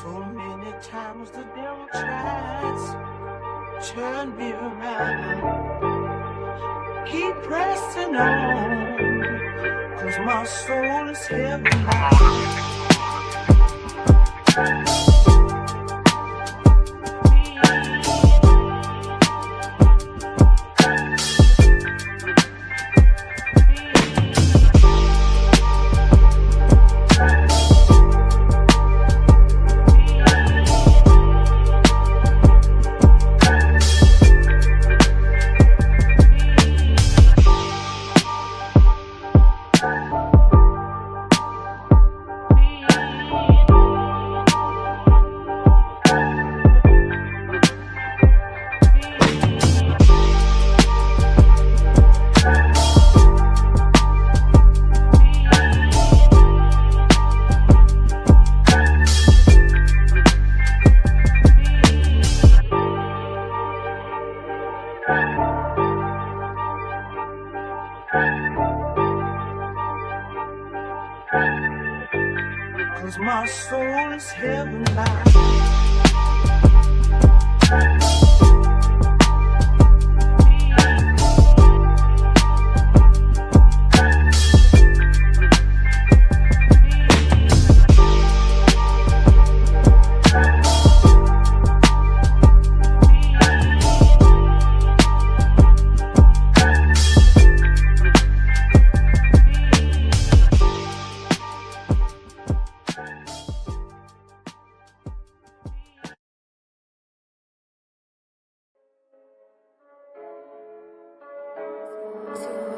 So many times the devil tries to turn me around. Keep pressing on, 'cause my soul is heavy bound. 'Cause my soul is heaven bound.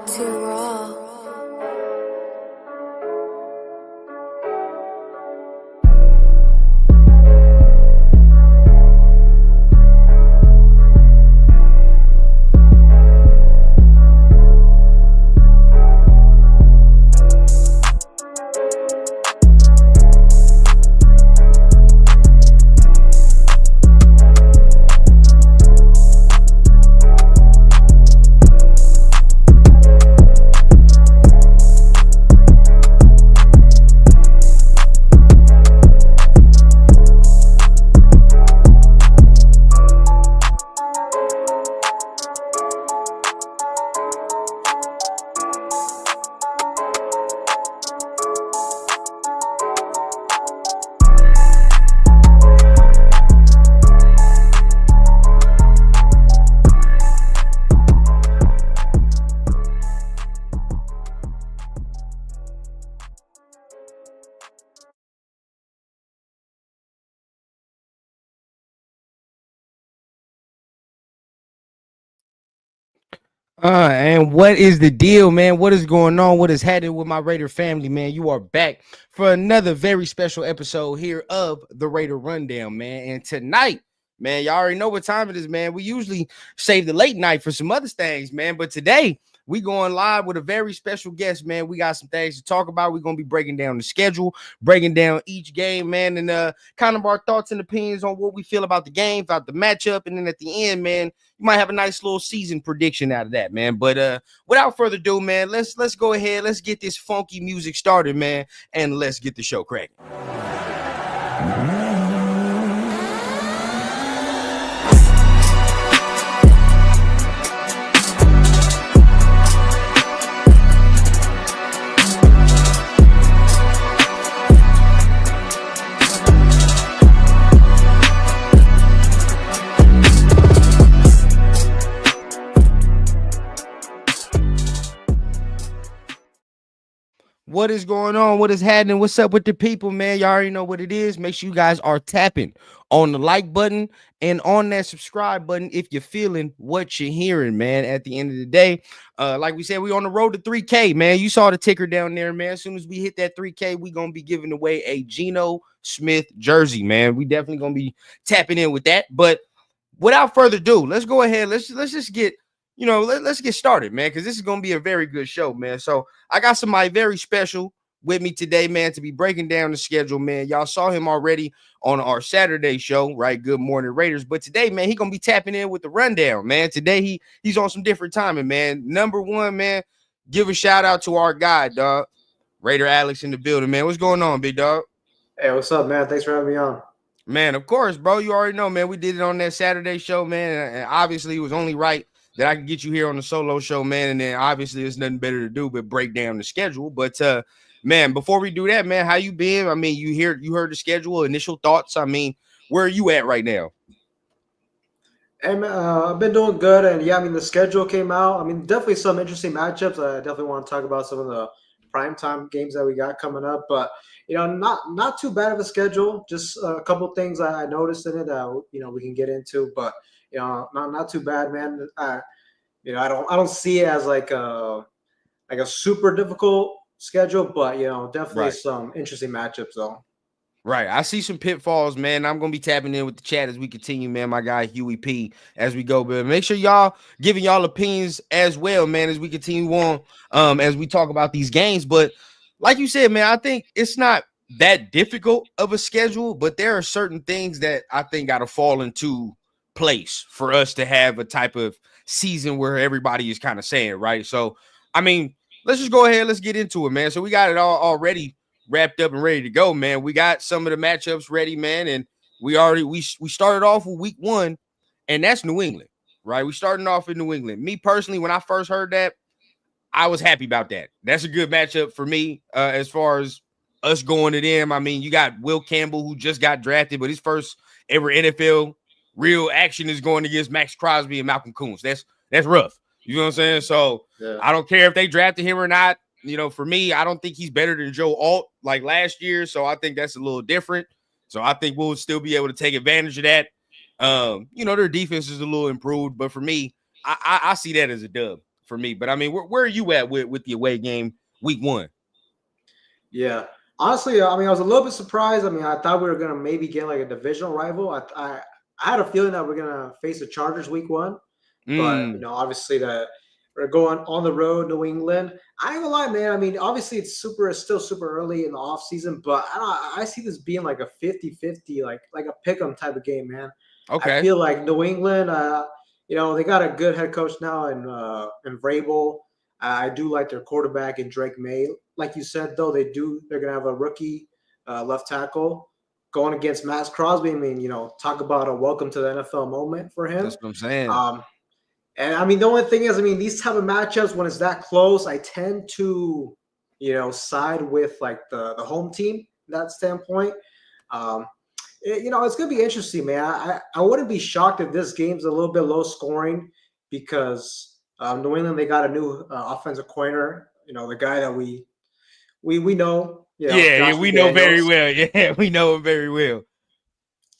Too raw. And what is the deal, man? What is going on? What is happening with my Raider family, man? You are back for another very special episode here of the Raider Rundown, man. And tonight, man, y'all already know what time it is, man. We usually save the late night for some other things, man. But today, we going live with a very special guest, man. We got some things to talk about. We're gonna be breaking down the schedule, breaking down each game, man, and kind of our thoughts and opinions on what we feel about the game, about the matchup, and then at the end, man, you might have a nice little season prediction out of that, man. But without further ado, man, let's go ahead, let's get this funky music started, man, and let's get the show cracking. What is going on? What is happening? What's up with the people, man? Y'all already know what it is. Make sure you guys are tapping on the like button and on that subscribe button if you're feeling what you're hearing, man. At the end of the day, like we said, we on the road to 3K, man. You saw the ticker down there, man. As soon as we hit that 3K, we gonna be giving away a Geno Smith jersey, man. We definitely gonna be tapping in with that. But without further ado, let's go ahead. Let's just get let's get started, man, because this is going to be a very good show, man. So I got somebody very special with me today, man, to be breaking down the schedule, man. Y'all saw him already on our Saturday show, right? Good Morning Raiders. But today, man, he going to be tapping in with the rundown, man. Today, he's on some different timing, man. Number one, man, give a shout out to our guy, dog. Raider Alex in the building, man. What's going on, big dog? Hey, what's up, man? Thanks for having me on. Man, of course, bro. You already know, man. We did it on that Saturday show, man. And obviously, it was only right that I could get you here on the solo show, man. And then obviously, there's nothing better to do but break down the schedule. But man, before we do that, man, how you been? I mean, you heard the schedule, initial thoughts. I mean, where are you at right now? Hey man, I've been doing good, and yeah, I mean the schedule came out. I mean, definitely some interesting matchups. I definitely want to talk about some of the primetime games that we got coming up, but not too bad of a schedule. Just a couple things I noticed in it that we can get into, but not too bad, man. I don't see it as like a super difficult schedule, but definitely Right. some interesting matchups though. Right. I see some pitfalls, man. I'm gonna be tapping in with the chat as we continue, man. My guy Huey P as we go, but make sure y'all giving y'all opinions as well, man, as we continue on as we talk about these games. But like you said, man, I think it's not that difficult of a schedule, but there are certain things that I think gotta fall into place for us to have a type of season where everybody is kind of saying, right? So I mean, let's just go ahead, let's get into it, man. So we got it all already wrapped up and ready to go, man. We got some of the matchups ready, man, and we started off with week 1, and that's New England, right? We starting off in New England. Me personally, when I first heard that, I was happy about that. That's a good matchup for me as far as us going to them. I mean, you got Will Campbell, who just got drafted, but his first ever NFL real action is going against Max Crosby and Malcolm Koonce. That's rough. You know what I'm saying? So Yeah. I don't care if they drafted him or not. For me, I don't think he's better than Joe Alt like last year. So I think that's a little different. So I think we'll still be able to take advantage of that. Their defense is a little improved, but for me, I see that as a dub for me. But I mean, where are you at with the away game week 1? Yeah. Honestly, I mean, I was a little bit surprised. I mean, I thought we were gonna maybe get like a divisional rival. I had a feeling that we're gonna face the Chargers week 1, but obviously that we're going on the road, New England. I ain't gonna lie, man. I mean, obviously it's still super early in the off season, but I see this being like a 50-50, like a pick'em type of game, man. I Okay. feel like New England, they got a good head coach now in Vrabel. I do like their quarterback in Drake May. Like you said, though, they're gonna have a rookie left tackle going against Max Crosby. I mean, talk about a welcome to the NFL moment for him. That's what I'm saying. And I mean, the only thing is, I mean, these type of matchups when it's that close, I tend to, side with like the home team from that standpoint. It's gonna be interesting, man. I wouldn't be shocked if this game's a little bit low scoring because New England they got a new offensive coordinator. The guy that we know. Yeah, Josh we know very McDaniels. well. Yeah, we know him very well.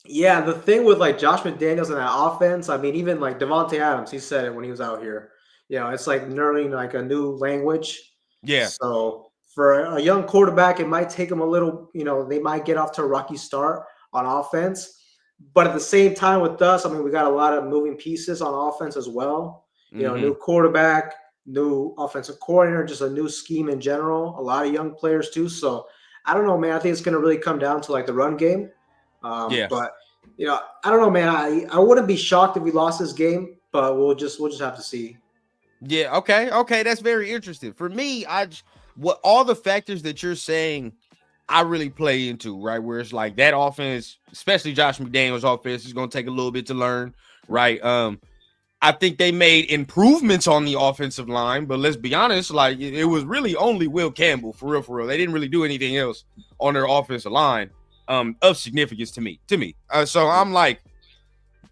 Yeah, the thing with like Josh McDaniels and that offense, I mean, even like Devontae Adams, he said it when he was out here. It's like learning like a new language. Yeah. So for a young quarterback, it might take them a little, they might get off to a rocky start on offense. But at the same time with us, I mean, we got a lot of moving pieces on offense as well. New quarterback, new offensive coordinator, just a new scheme in general, a lot of young players too. So I don't know, man. I think it's going to really come down to like the run game. Yeah. But I don't know, man. I wouldn't be shocked if we lost this game, but we'll just have to see. Yeah. Okay. That's very interesting. For me, what all the factors that you're saying, I really play into, right? Where it's like that offense, especially Josh McDaniels' offense, is going to take a little bit to learn, right? I think they made improvements on the offensive line, but let's be honest, like it was really only Will Campbell for real. They didn't really do anything else on their offensive line of significance to me. So I'm like,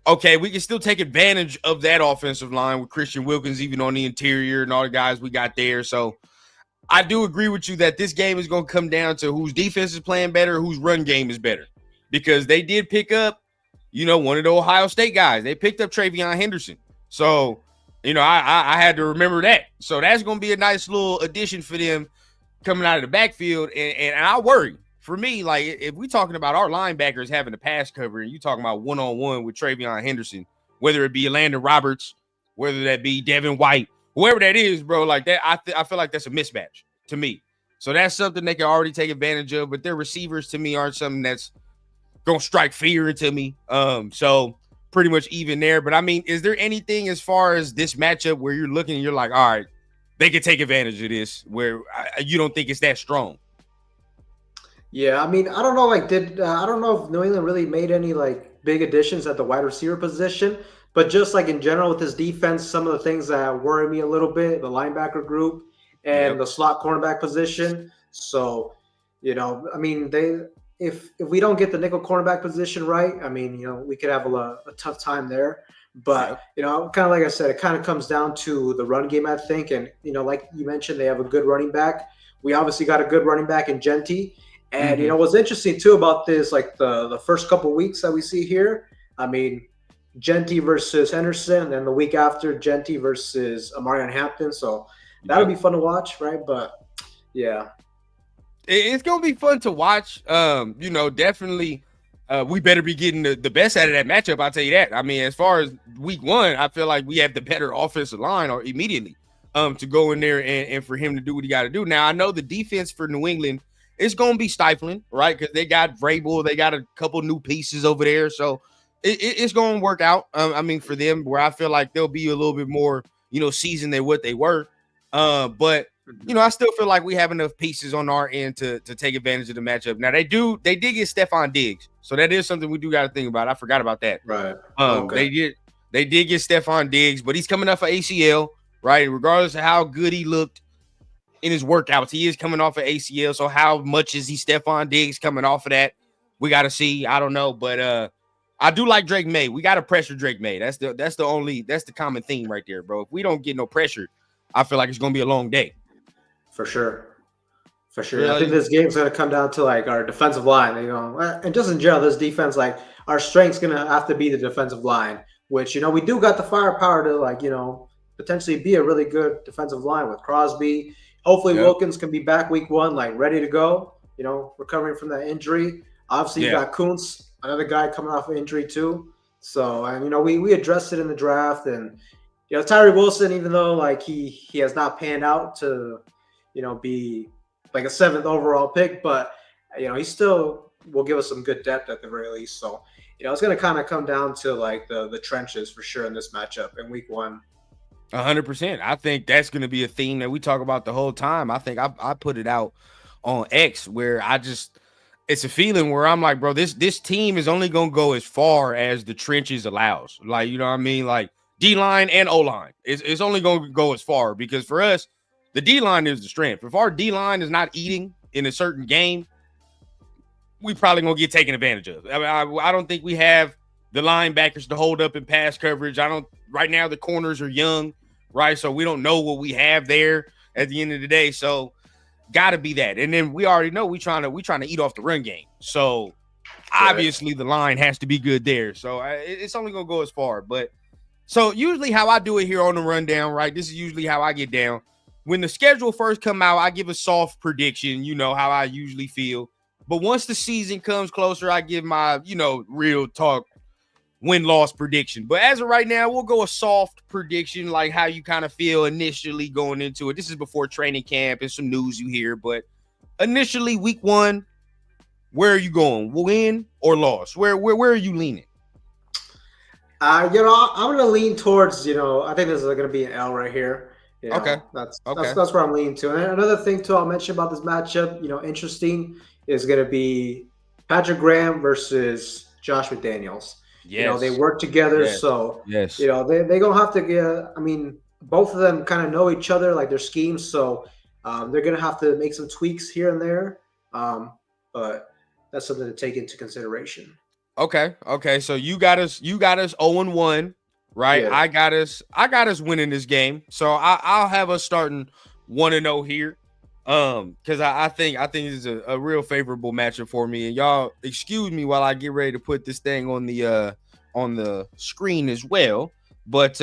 okay, we can still take advantage of that offensive line with Christian Wilkins even on the interior and all the guys we got there. So I do agree with you that this game is going to come down to whose defense is playing better, whose run game is better, because they did pick up, one of the Ohio State guys. They picked up Travion Henderson. So, I had to remember that. So that's going to be a nice little addition for them coming out of the backfield. And I worry. For me, like, if we're talking about our linebackers having a pass cover and you talking about one-on-one with Travion Henderson, whether it be Landon Roberts, whether that be Devin White, whoever that is, bro, like that, I feel like that's a mismatch to me. So that's something they can already take advantage of. But their receivers, to me, aren't something that's going to strike fear into me. So pretty much even there. But I mean, is there anything as far as this matchup where you're looking and you're like, all right, they can take advantage of this, where you don't think it's that strong? Yeah, I mean, I don't know. Like, did I don't know if New England really made any like big additions at the wide receiver position, but just like in general with his defense, some of the things that worry me a little bit, the linebacker group and Yep. the slot cornerback position. So, I mean, they if we don't get the nickel cornerback position right, I mean, we could have a tough time there. But Yep. kind of like I said, it kind of comes down to the run game, I think. And like you mentioned, they have a good running back. We obviously got a good running back in Genty. And Mm-hmm. what's interesting too about this, like the first couple weeks that we see here, I mean, Genty versus Henderson, and then the week after Genty versus Amarian Hampton. So that'll Yep. be fun to watch, right? But yeah, It's gonna be fun to watch. Definitely. We better be getting the best out of that matchup. I'll tell you that. I mean, as far as week one, I feel like we have the better offensive line or immediately to go in there and for him to do what he got to do. Now, I know the defense for New England is going to be stifling, right? Because they got Vrabel, they got a couple new pieces over there. So it's going to work out. I mean, for them, where I feel like they'll be a little bit more, seasoned than what they were. But I still feel like we have enough pieces on our end to take advantage of the matchup. Now they did get Stephon Diggs, so that is something we do got to think about. I forgot about that. right. Um, Okay. they did they did get Stephon Diggs, but he's coming off of ACL, right? Regardless of how good he looked in his workouts, he is coming off of ACL. So how much is he Stephon Diggs coming off of that? We got to see. I don't know, but I do like Drake May. We got to pressure Drake May. That's the common theme right there, bro. If we don't get no pressure, I feel like it's gonna be a long day. For sure. For sure. I think Really? this game's going to come down to like our defensive line. And just in general, this defense, like our strength's going to have to be the defensive line, which, we do got the firepower to like, potentially be a really good defensive line with Crosby. Hopefully Yep. Wilkins can be back week one, like ready to go, recovering from that injury. Obviously you Yeah. got Kuntz, another guy coming off an injury too. So, and, we addressed it in the draft and, Tyree Wilson, even though like he has not panned out to, be like a seventh overall pick, but he still will give us some good depth at the very least. So, it's going to kind of come down to like the trenches for sure in this matchup in week one. 100%. I think that's going to be a theme that we talk about the whole time. I think I put it out on X where it's a feeling where I'm like, bro, this team is only going to go as far as the trenches allows. Like, you know what I mean? Like D line and O line. It's only going to go as far because for us, the D line is the strength. If our D line is not eating in a certain game, we probably gonna get taken advantage of. I mean, I don't think we have the linebackers to hold up in pass coverage. I don't. Right now, the corners are young, right? So we don't know what we have there at the end of the day. So got to be that. And then we already know we trying to eat off the run game. So Right. obviously the line has to be good there. So it's only gonna go as far. But so usually how I do it here on the rundown, right? This is usually how I get down. When the schedule first come out, I give a soft prediction. You know how I usually feel. But once the season comes closer, I give my, real talk win-loss prediction. But as of right now, we'll go a soft prediction, like how you kind of feel initially going into it. This is before training camp and some news you hear. But initially, week one, where are you going? Win or loss? Where are you leaning? I'm gonna lean towards, I think this is gonna be an L right here. Okay. That's that's Okay. that's where I'm leaning to. And another thing too, I'll mention about this matchup, interesting is gonna be Patrick Graham versus Josh McDaniels. They Yes. work together, Yes. so Yes. they gonna have to get. I mean, both of them kind of know each other, like their schemes, so they're gonna have to make some tweaks here and there. But that's something to take into consideration. Okay. Okay. So you got us 0-1, right? Yeah. I got us winning this game. So I'll have us starting 1-0 here. Because I think this is a real favorable matchup for me. And y'all excuse me while I get ready to put this thing on the screen as well. But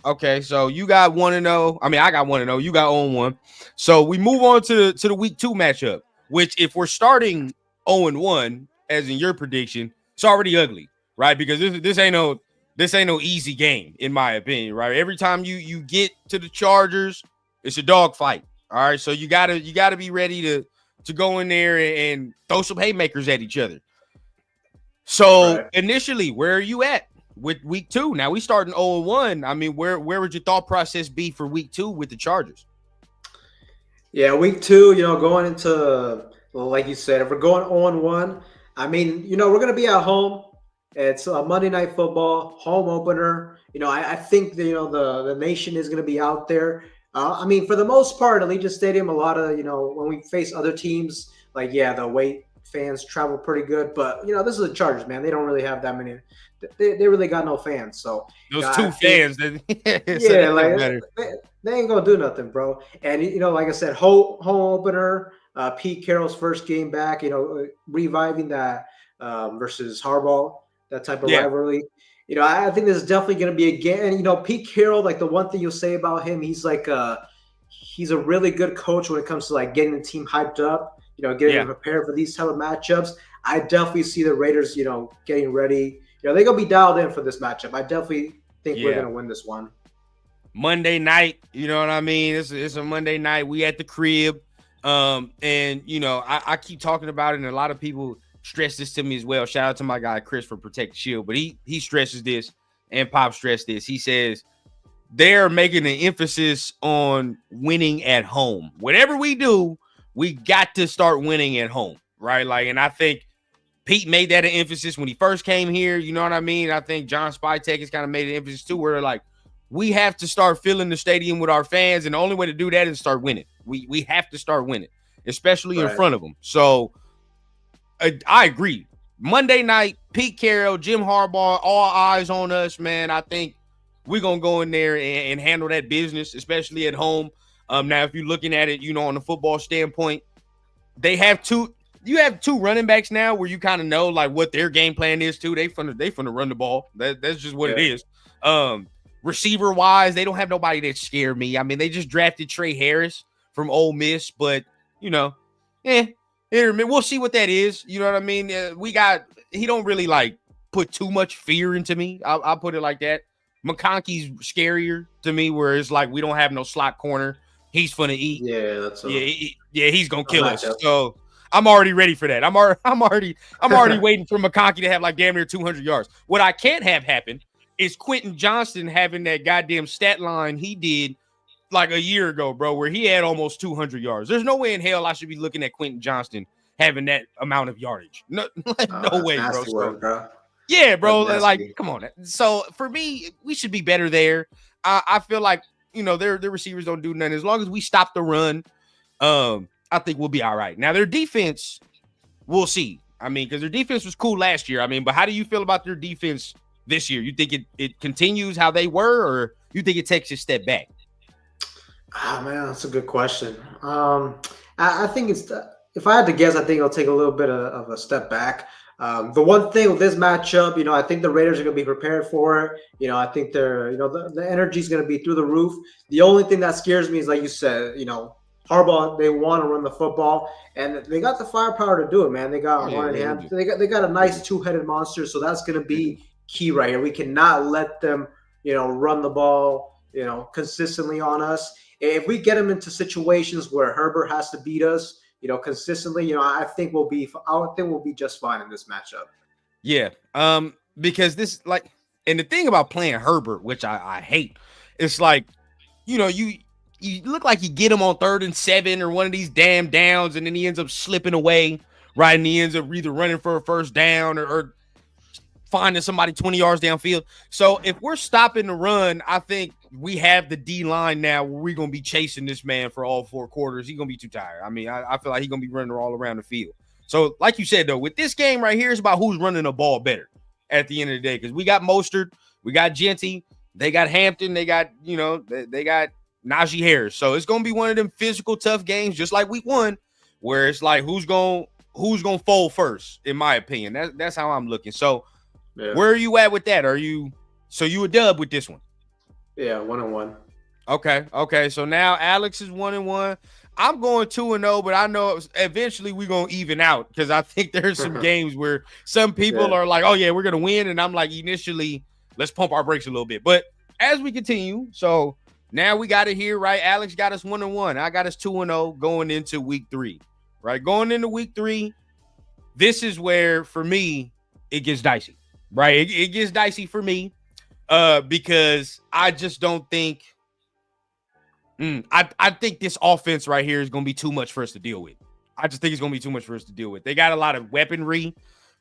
okay, so you got 1-0. I mean, I got 1-0. You got 0-1. So we move on to the week two matchup, which if we're starting 0-1, as in your prediction, it's already ugly, right? Because this ain't no easy game, in my opinion, right? Every time you get to the Chargers, it's a dogfight. All right, so you gotta be ready to go in there and throw some haymakers at each other. So Right. initially, where are you at with week two? Now we starting 0-1. I mean, where would your thought process be for week two with the Chargers? Yeah, week two, going into the Well, like you said, if we're going 0-1, I mean, we're going to be at home. It's a Monday Night Football home opener. I think that, the nation is going to be out there. I mean, for the most part, Allegiant Stadium, a lot of, when we face other teams, like, yeah, the away fans travel pretty good. But, this is the Chargers, man. They don't really have that many. They really got no fans. So, Those I two think, fans, so yeah, they feel like better. they ain't gonna do nothing, bro. And like I said, home opener, Pete Carroll's first game back. Reviving that versus Harbaugh, that type of Yeah, rivalry. I think this is definitely gonna be again. Pete Carroll, like the one thing you'll say about him, he's a really good coach when it comes to like getting the team hyped up. Getting yeah, them prepared for these type of matchups. I definitely see the Raiders, getting ready. They're gonna be dialed in for this matchup. I definitely think we're yeah. gonna win this one. Monday night, you know what I mean? It's a Monday night. We at the crib. And I keep talking about it, and a lot of people stress this to me as well. Shout out to my guy Chris for Protect the Shield, but he stresses this, and Pop stressed this. He says they're making an emphasis on winning at home. Whatever we do, we got to start winning at home, right? Like, and I think Pete made that an emphasis when he first came here. You know what I mean? I think John Spytek has kind of made an emphasis too, where like we have to start filling the stadium with our fans, and the only way to do that is start winning. We have to start winning, especially in Right. front of them. So I agree. Monday night, Pete Carroll, Jim Harbaugh, all eyes on us, man. I think we're gonna go in there and handle that business, especially at home. Now, if you're looking at it, on the football standpoint, they have two. You have two running backs now where you kind of know like what their game plan is too. They finna run the ball. That's just what it is. Receiver wise, they don't have nobody that scare me. I mean, they just drafted Trey Harris from Ole Miss, but we'll see what that is. You know what I mean? He don't really like put too much fear into me. I'll put it like that. McConkey's scarier to me, where it's like we don't have no slot corner. He's gonna eat. Yeah, that's He's gonna kill us. matchup. So I'm already ready for that. I'm already waiting for McConkey to have like damn near 200 yards. What I can't have happen is Quentin Johnston having that goddamn stat line he did like a year ago, bro, where he had almost 200 yards. There's no way in hell I should be looking at Quentin Johnston having that amount of yardage. No, no way, bro. Bro. Yeah, bro. That's Like, nasty. come on. So for me, we should be better there. I feel like their receivers don't do nothing. As long as we stop the run, I think we'll be all right. Now their defense, we'll see. I mean, because their defense was cool last year. I mean, but how do you feel about their defense this year? You think it continues how they were, or you think it takes a step back? Ah, man, that's a good question. I think if I had to guess, I think it'll take a little bit of a step back. The one thing with this matchup, I think the Raiders are going to be prepared for it. I think the energy is going to be through the roof. The only thing that scares me is, like you said, Harbaugh, they want to run the football, and they got the firepower to do it, man. They got one in hand. They got a nice two-headed monster, so that's going to be key right here. We cannot let them, run the ball, consistently on us. If we get them into situations where Herbert has to beat us, consistently, I think we'll be just fine in this matchup. Yeah. Because this and the thing about playing Herbert, which I hate, it's like, you look like you get him on 3rd and 7 or one of these damn downs, and then he ends up slipping away, right? And he ends up either running for a first down or finding somebody 20 yards downfield. So if we're stopping the run, I think we have the D line now where we're going to be chasing this man for all 4 quarters. He's going to be too tired. I mean, I feel like he's going to be running all around the field. So like you said, though, with this game right here, it's about who's running the ball better at the end of the day. Because we got Mostert, we got Genty, they got Hampton, they got, they got Najee Harris. So it's going to be one of them physical, tough games, just like week 1, where it's like who's going to fold first, in my opinion. That's how I'm looking. So where are you at with that? You a dub with this one? Yeah, 1-1. Okay. So now Alex is 1-1. I'm going 2-0, but I know eventually we're going to even out, because I think there's some games where some people are like, oh, yeah, we're going to win. And I'm like, initially, let's pump our brakes a little bit. But as we continue, so now we got it here, right? Alex got us 1-1. I got us 2-0 going into week 3, right? Going into week 3, this is where, for me, it gets dicey, right? It gets dicey for me because I just don't think I think this offense right here is going to be too much for us to deal with. I just think it's going to be too much for us to deal with. They got a lot of weaponry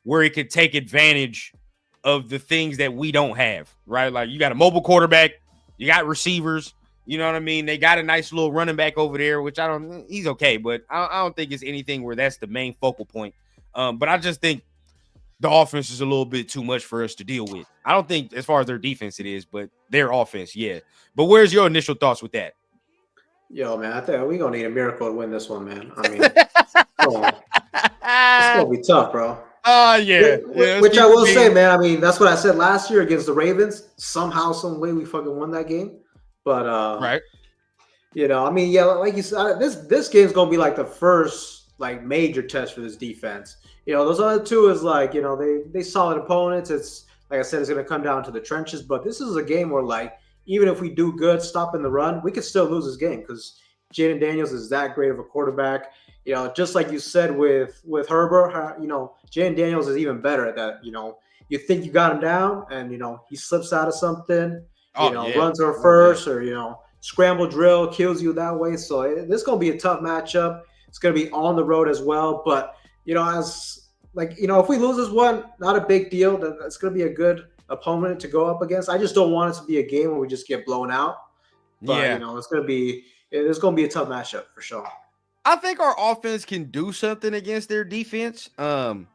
where it could take advantage of the things that we don't have, right? Like you got a mobile quarterback, you got receivers, you know what I mean? They got a nice little running back over there, which he's okay, but I don't think it's anything where that's the main focal point. But I just think the offense is a little bit too much for us to deal with. I don't think as far as their defense it is, but their offense, yeah. But where's your initial thoughts with that? Yo, man, I think we're going to need a miracle to win this one, man. I mean, come on. It's going to be tough, bro. Yeah. Which I will say, man, I mean, that's what I said last year against the Ravens. Somehow, some way we fucking won that game. But, right. You know, I mean, yeah, like you said, this game's going to be like the first like major test for this defense. You know, those other two is like, you know, they solid opponents. It's like I said, it's going to come down to the trenches. But this is a game where like, even if we do good stopping the run, we could still lose this game because Jaden Daniels is that great of a quarterback. You know, just like you said with Herbert, you know, Jaden Daniels is even better at that. You know, you think you got him down, and you know he slips out of something. Runs her first, or you know, scramble drill kills you that way. So this is gonna be a tough matchup. It's gonna be on the road as well. But you know, if we lose this one, not a big deal. That's gonna be a good opponent to go up against. I just don't want it to be a game where we just get blown out. But you know, it's gonna be a tough matchup for sure. I think our offense can do something against their defense. But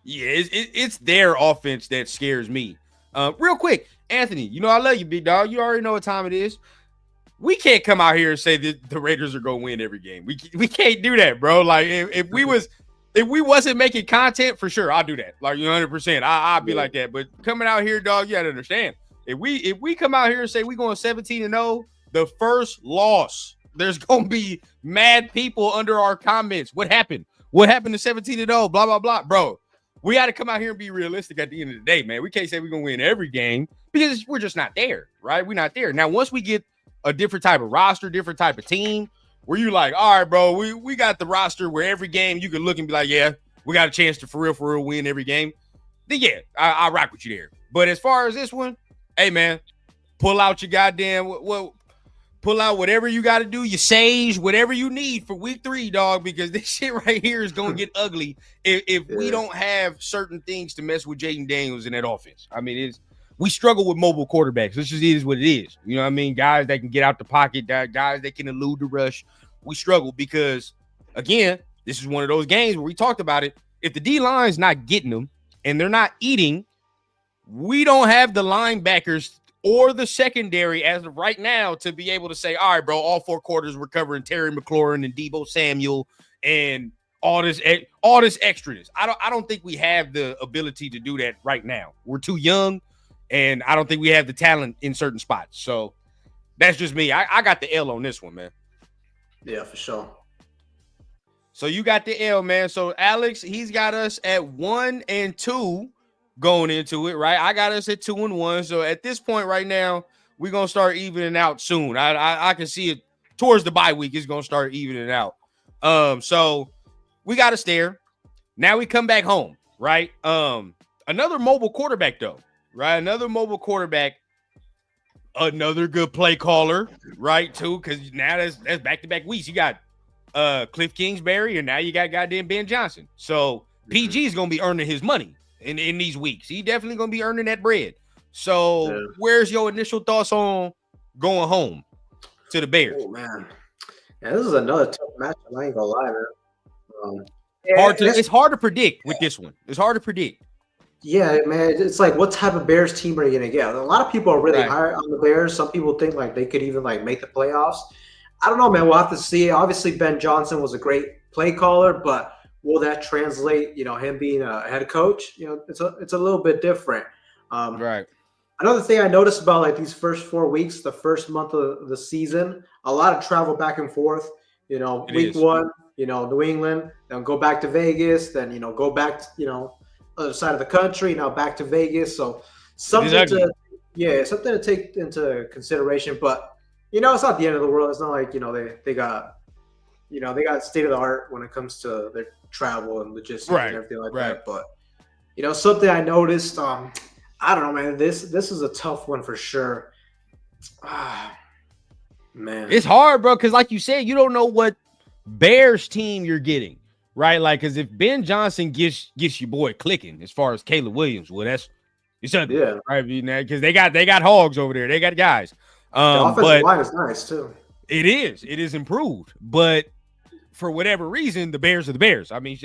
yeah, it's their offense that scares me. Real quick, Anthony, you know I love you, big dog. You already know what time it is. We can't come out here and say that the Raiders are gonna win every game. We can't do that, bro. Like if we wasn't making content, for sure, I'll do that. Like 100%. I'll be like that. But coming out here, dog, you gotta understand. If we come out here and say we're going 17-0, the first loss, there's gonna be mad people under our comments. What happened? What happened to 17-0? Blah blah blah, bro. We got to come out here and be realistic at the end of the day, man. We can't say we're gonna win every game because we're just not there, right? We're not there. Now, once we get a different type of roster, different type of team, where you like, all right, bro, we got the roster where every game you can look and be like, yeah, we got a chance to for real win every game. Then yeah, I rock with you there. But as far as this one, hey man, pull out your goddamn pull out whatever you got to do, your sage, whatever you need for week 3, dog, because this shit right here is going to get ugly if we don't have certain things to mess with Jaden Daniels in that offense. I mean, we struggle with mobile quarterbacks. This just is what it is. You know what I mean? Guys that can get out the pocket, guys that can elude the rush. We struggle because, again, this is one of those games where we talked about it. If the D-line's not getting them and they're not eating, we don't have the linebackers or the secondary as of right now to be able to say, all right, bro, all 4 quarters we're covering Terry McLaurin and Deebo Samuel and all this extraness. I don't think we have the ability to do that right now. We're too young, and I don't think we have the talent in certain spots. So that's just me. I got the L on this one, man. Yeah, for sure. So you got the L, man. So Alex, he's got us at 1-2. Going into it, right? I got us at 2-1. So at this point right now, we're gonna start evening out soon. I can see it towards the bye week. It's gonna start evening out. So we got us there. Now we come back home, right? Another mobile quarterback, though, right? Another mobile quarterback, another good play caller, right? Too, because now that's back-to-back weeks. You got Cliff Kingsbury, and now you got goddamn Ben Johnson. So PG is gonna be earning his money. In these weeks, he definitely gonna be earning that bread. So, Where's your initial thoughts on going home to the Bears? Oh man, yeah, this is another tough matchup. I ain't gonna lie, man. It's hard to predict with this one. It's hard to predict. Yeah, man. It's like, what type of Bears team are you gonna get? A lot of people are really high on the Bears. Some people think like they could even like make the playoffs. I don't know, man. We'll have to see. Obviously, Ben Johnson was a great play caller, but will that translate, you know, him being a head coach? You know, it's a little bit different. Right. Another thing I noticed about like these first 4 weeks, the first month of the season, a lot of travel back and forth. You know, week 1, you know, New England, then go back to Vegas, then, you know, go back to, you know, other side of the country, now back to Vegas. So something to take into consideration. But, you know, it's not the end of the world. It's not like, you know, they got state of the art when it comes to their travel and logistics and everything like that. But, you know, something I noticed, I don't know, man, this is a tough one for sure. Man, it's hard, bro, because like you said, you don't know what Bears team you're getting, right? Like, because if Ben Johnson gets your boy clicking as far as Caleb Williams, well, it's ugly, Yeah. right? Because they got hogs over there, they got guys. The offensive But line is nice too. it is improved, but for whatever reason, the Bears are the Bears. I mean,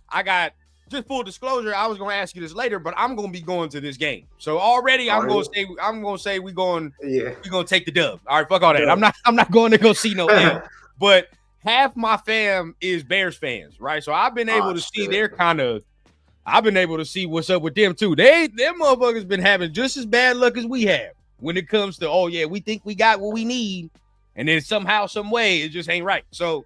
I got just full disclosure. I was going to ask you this later, but I'm going to be going to this game. So already, I'm going to say we're going to take the dub. All right, fuck all that. I'm not going to go see no L. But half my fam is Bears fans, right? So I've been able to see I've been able to see what's up with them too. Them motherfuckers been having just as bad luck as we have when it comes to, we think we got what we need, and then somehow, some way, it just ain't right. So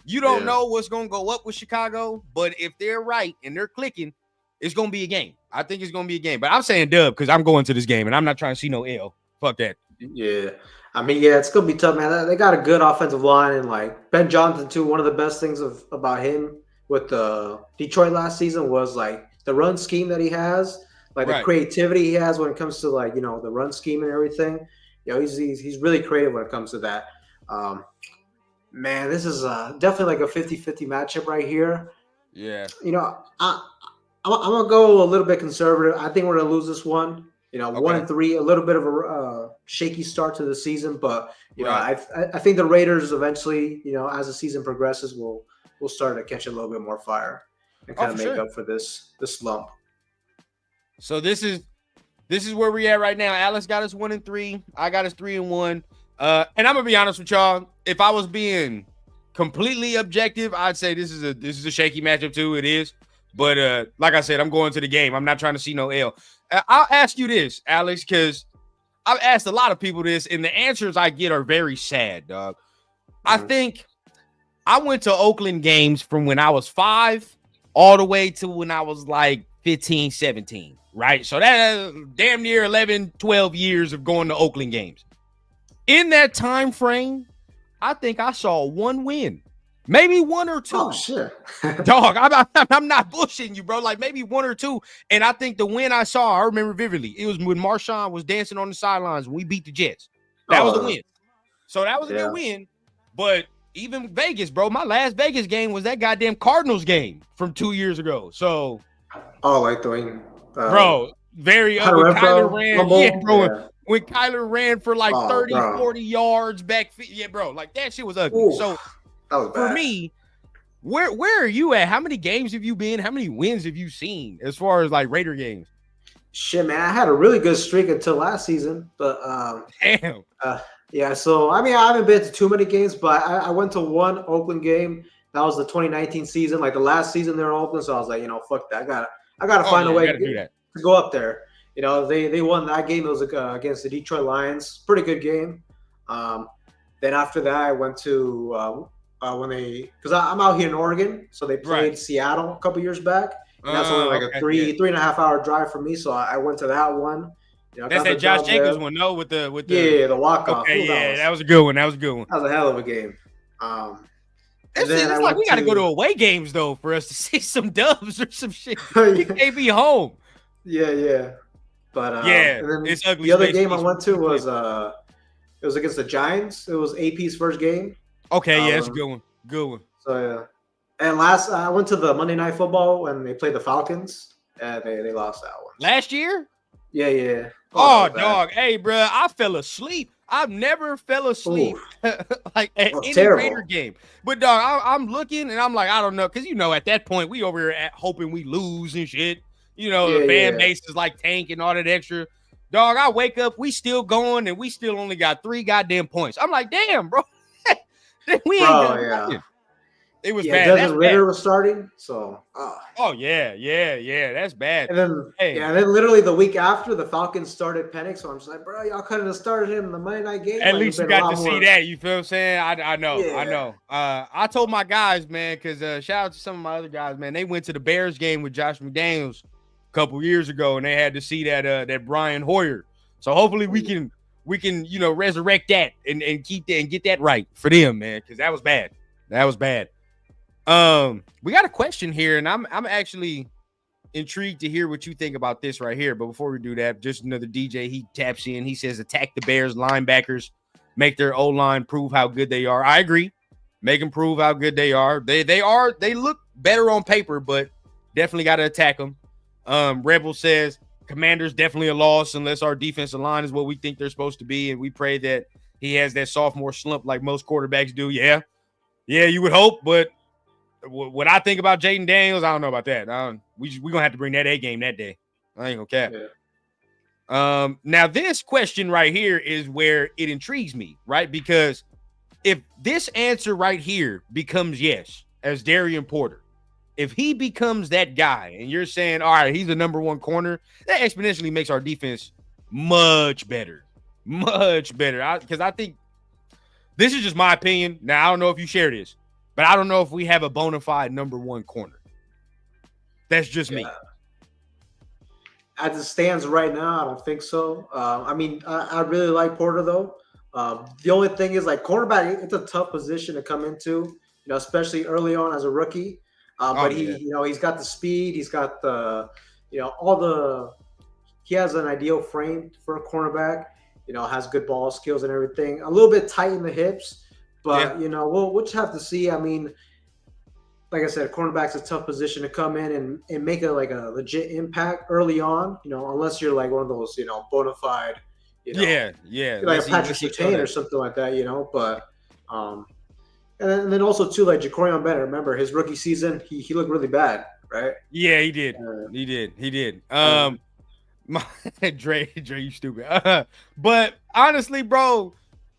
you don't know what's going to go up with Chicago, but if they're right and they're clicking, it's going to be a game. I think it's going to be a game. But I'm saying dub because I'm going to this game, and I'm not trying to see no L. Fuck that. Yeah. I mean, it's going to be tough, man. They got a good offensive line, and, like, Ben Johnson, too. One of the best things about him with Detroit last season was, like, the run scheme that he has, like the creativity he has when it comes to, like, the run scheme and everything. He's really creative when it comes to that. Man, this is definitely like a 50-50 matchup right here. Yeah. I'm going to go a little bit conservative. I think we're going to lose this one. 1-3, a little bit of a shaky start to the season. But, I think the Raiders eventually, as the season progresses, will start to catch a little bit more fire and kind of make up for this slump. So this is where we're at right now. Alex got us 1-3. I got us 3-1. And I'm gonna be honest with y'all. If I was being completely objective, I'd say this is a shaky matchup too. It is, but like I said, I'm going to the game. I'm not trying to see no L. I'll ask you this, Alex, because I've asked a lot of people this, and the answers I get are very sad, dog. I think I went to Oakland games from when I was 5 all the way to when I was like 15, 17, right? So that damn near 11, 12 years of going to Oakland games. In that time frame, I think I saw one win, maybe 1 or 2. Oh, shit. Dog, I'm not bullshitting you, bro. Like maybe 1 or 2. And I think the win I saw, I remember vividly. It was when Marshawn was dancing on the sidelines when we beat the Jets. That was the win. So that was a good win. But even Vegas, bro, my last Vegas game was that goddamn Cardinals game from 2 years ago. So, like the wing, bro, very ugly. Kyler ran, when Kyler ran for like 30, 40 yards back. Yeah, bro, like that shit was ugly. Ooh, so for me, where are you at? How many games have you been? How many wins have you seen as far as like Raider games? Shit, man, I had a really good streak until last season, but damn. So I mean, I haven't been to too many games, but I went to one Oakland game. That was the 2019 season, like the last season they were in Oakland. So I was like, fuck that. I gotta find a way to go up there. They won that game. It was against the Detroit Lions. Pretty good game. Then after that, I went to because I'm out here in Oregon, so they played Seattle a couple years back. And that's only like a 3.5 hour drive for me. So I went to that one. That's that Josh Jacobs one, no? With the the walk-off. Okay, that was a good one. That was a a hell of a game. It's like we got to go to away games though for us to see some dubs or some shit. You can't be home. Yeah. But and then it's ugly. The other game I went to was it was against the Giants. It was AP's first game. Okay, that's a good one. Good one. So and last I went to the Monday Night Football when they played the Falcons. They lost that one. Last year? Yeah. Oh dog, hey bro, I fell asleep. I've never fell asleep like at any Raider game. But dog, I'm looking and I'm like, I don't know, because at that point we over here hoping we lose and shit. The fan base is like tank and all that extra. Dog, I wake up, we still going, and we still only got 3 goddamn points. I'm like, damn, bro. We ain't done nothing. It was bad. Desmond Ritter was starting, so. Oh yeah, that's bad. And then, and then literally the week after, the Falcons started Penix, so I'm just like, bro, y'all couldn't have started him in the Monday night game. At least you got to see that. You feel what I'm saying? I know. I told my guys, man, because shout out to some of my other guys, man. They went to the Bears game with Josh McDaniels a couple years ago, and they had to see that Brian Hoyer. So hopefully we can resurrect that and keep that and get that right for them, man, because that was bad. That was bad. We got a question here, and I'm actually intrigued to hear what you think about this right here. But before we do that, just another DJ, he taps in. He says, attack the Bears linebackers, make their O-line prove how good they are. I agree. Make them prove how good they are. They look better on paper, but definitely got to attack them. Rebel says Commanders definitely a loss unless our defensive line is what we think they're supposed to be, and we pray that he has that sophomore slump like most quarterbacks do. Yeah, you would hope, but what I think about Jaden Daniels, I don't know about that. We're gonna have to bring that A game that day. I ain't gonna cap. Yeah. Now this question right here is where it intrigues me, right? Because if this answer right here becomes yes, as Darian Porter, if he becomes that guy, and you're saying, all right, he's the number one corner, that exponentially makes our defense much better. Much better. Because I think this is just my opinion. Now, I don't know if you share this, but I don't know if we have a bona fide number one corner. That's just me. As it stands right now, I don't think so. I mean, I really like Porter though. The only thing is like cornerback, it's a tough position to come into, especially early on as a rookie. But he's got the speed, he's got the, he has an ideal frame for a cornerback. Has good ball skills and everything. A little bit tight in the hips, but we'll just have to see. I mean, like I said, cornerback's a tough position to come in and make a legit impact early on. Unless you're like one of those bona fide, yeah, like a Patrick Surtain or something like that. But and then also too, like Jacorian Bennett. Remember his rookie season, he looked really bad, right? Yeah, he did. He did. Dre, you stupid. But honestly, bro,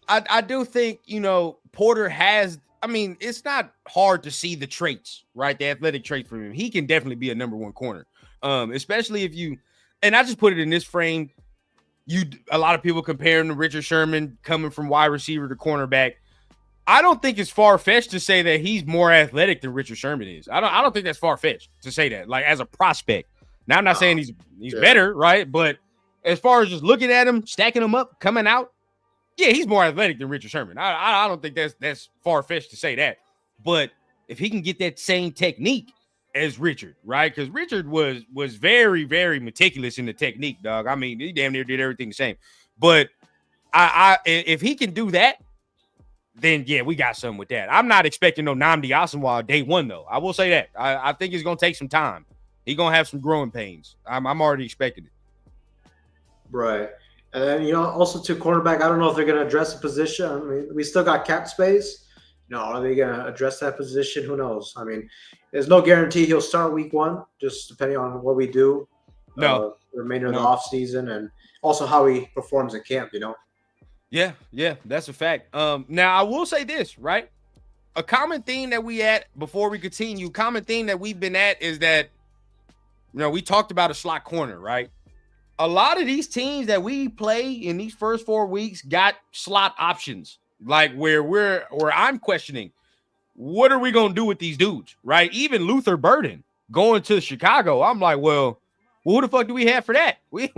I do think Porter has. I mean, it's not hard to see the traits, right? The athletic traits from him. He can definitely be a number one corner, especially if you. And I just put it in this frame. A lot of people compare him to Richard Sherman coming from wide receiver to cornerback. I don't think it's far-fetched to say that he's more athletic than Richard Sherman is. I don't think that's far-fetched to say that, like as a prospect. Now, I'm not saying he's better, right? But as far as just looking at him, stacking him up, coming out, yeah, he's more athletic than Richard Sherman. I don't think that's far-fetched to say that. But if he can get that same technique as Richard, right? Because Richard was very, very meticulous in the technique, dog. I mean, he damn near did everything the same. But if he can do that, then yeah, we got something with that. I'm not expecting no Nnamdi Asomugha day one, though. I will say that. I think it's going to take some time. He's going to have some growing pains. I'm already expecting it. Right. And then, also to cornerback, I don't know if they're going to address the position. I mean, we still got cap space. Are they going to address that position? Who knows? I mean, there's no guarantee he'll start week one, just depending on what we do. The remainder of the offseason and also how he performs in camp, Yeah, that's a fact. Now, I will say this, right? A common theme that we had before we continue, common theme that we've been at is that, we talked about a slot corner, right? A lot of these teams that we play in these first 4 weeks got slot options, like where I'm questioning, what are we going to do with these dudes, right? Even Luther Burden going to Chicago, I'm like, well, who the fuck do we have for that? We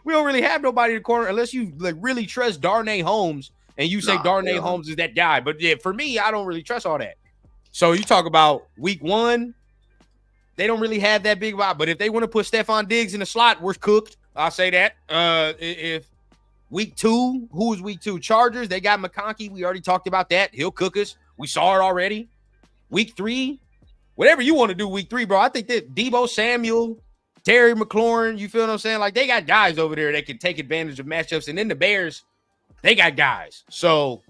don't really have nobody in the corner unless you like really trust Darnay Holmes and you say Darnay Holmes is that guy. But yeah, for me, I don't really trust all that. So you talk about week one, they don't really have that big vibe. But if they want to put Stephon Diggs in the slot, we're cooked. I'll say that. If week two, who is week two? Chargers, they got McConkey. We already talked about that. He'll cook us. We saw it already. Week three, whatever you want to do week three, bro. I think that Debo Samuel, Terry McLaurin, you feel what I'm saying? Like, they got guys over there that can take advantage of matchups. And then the Bears, they got guys. So,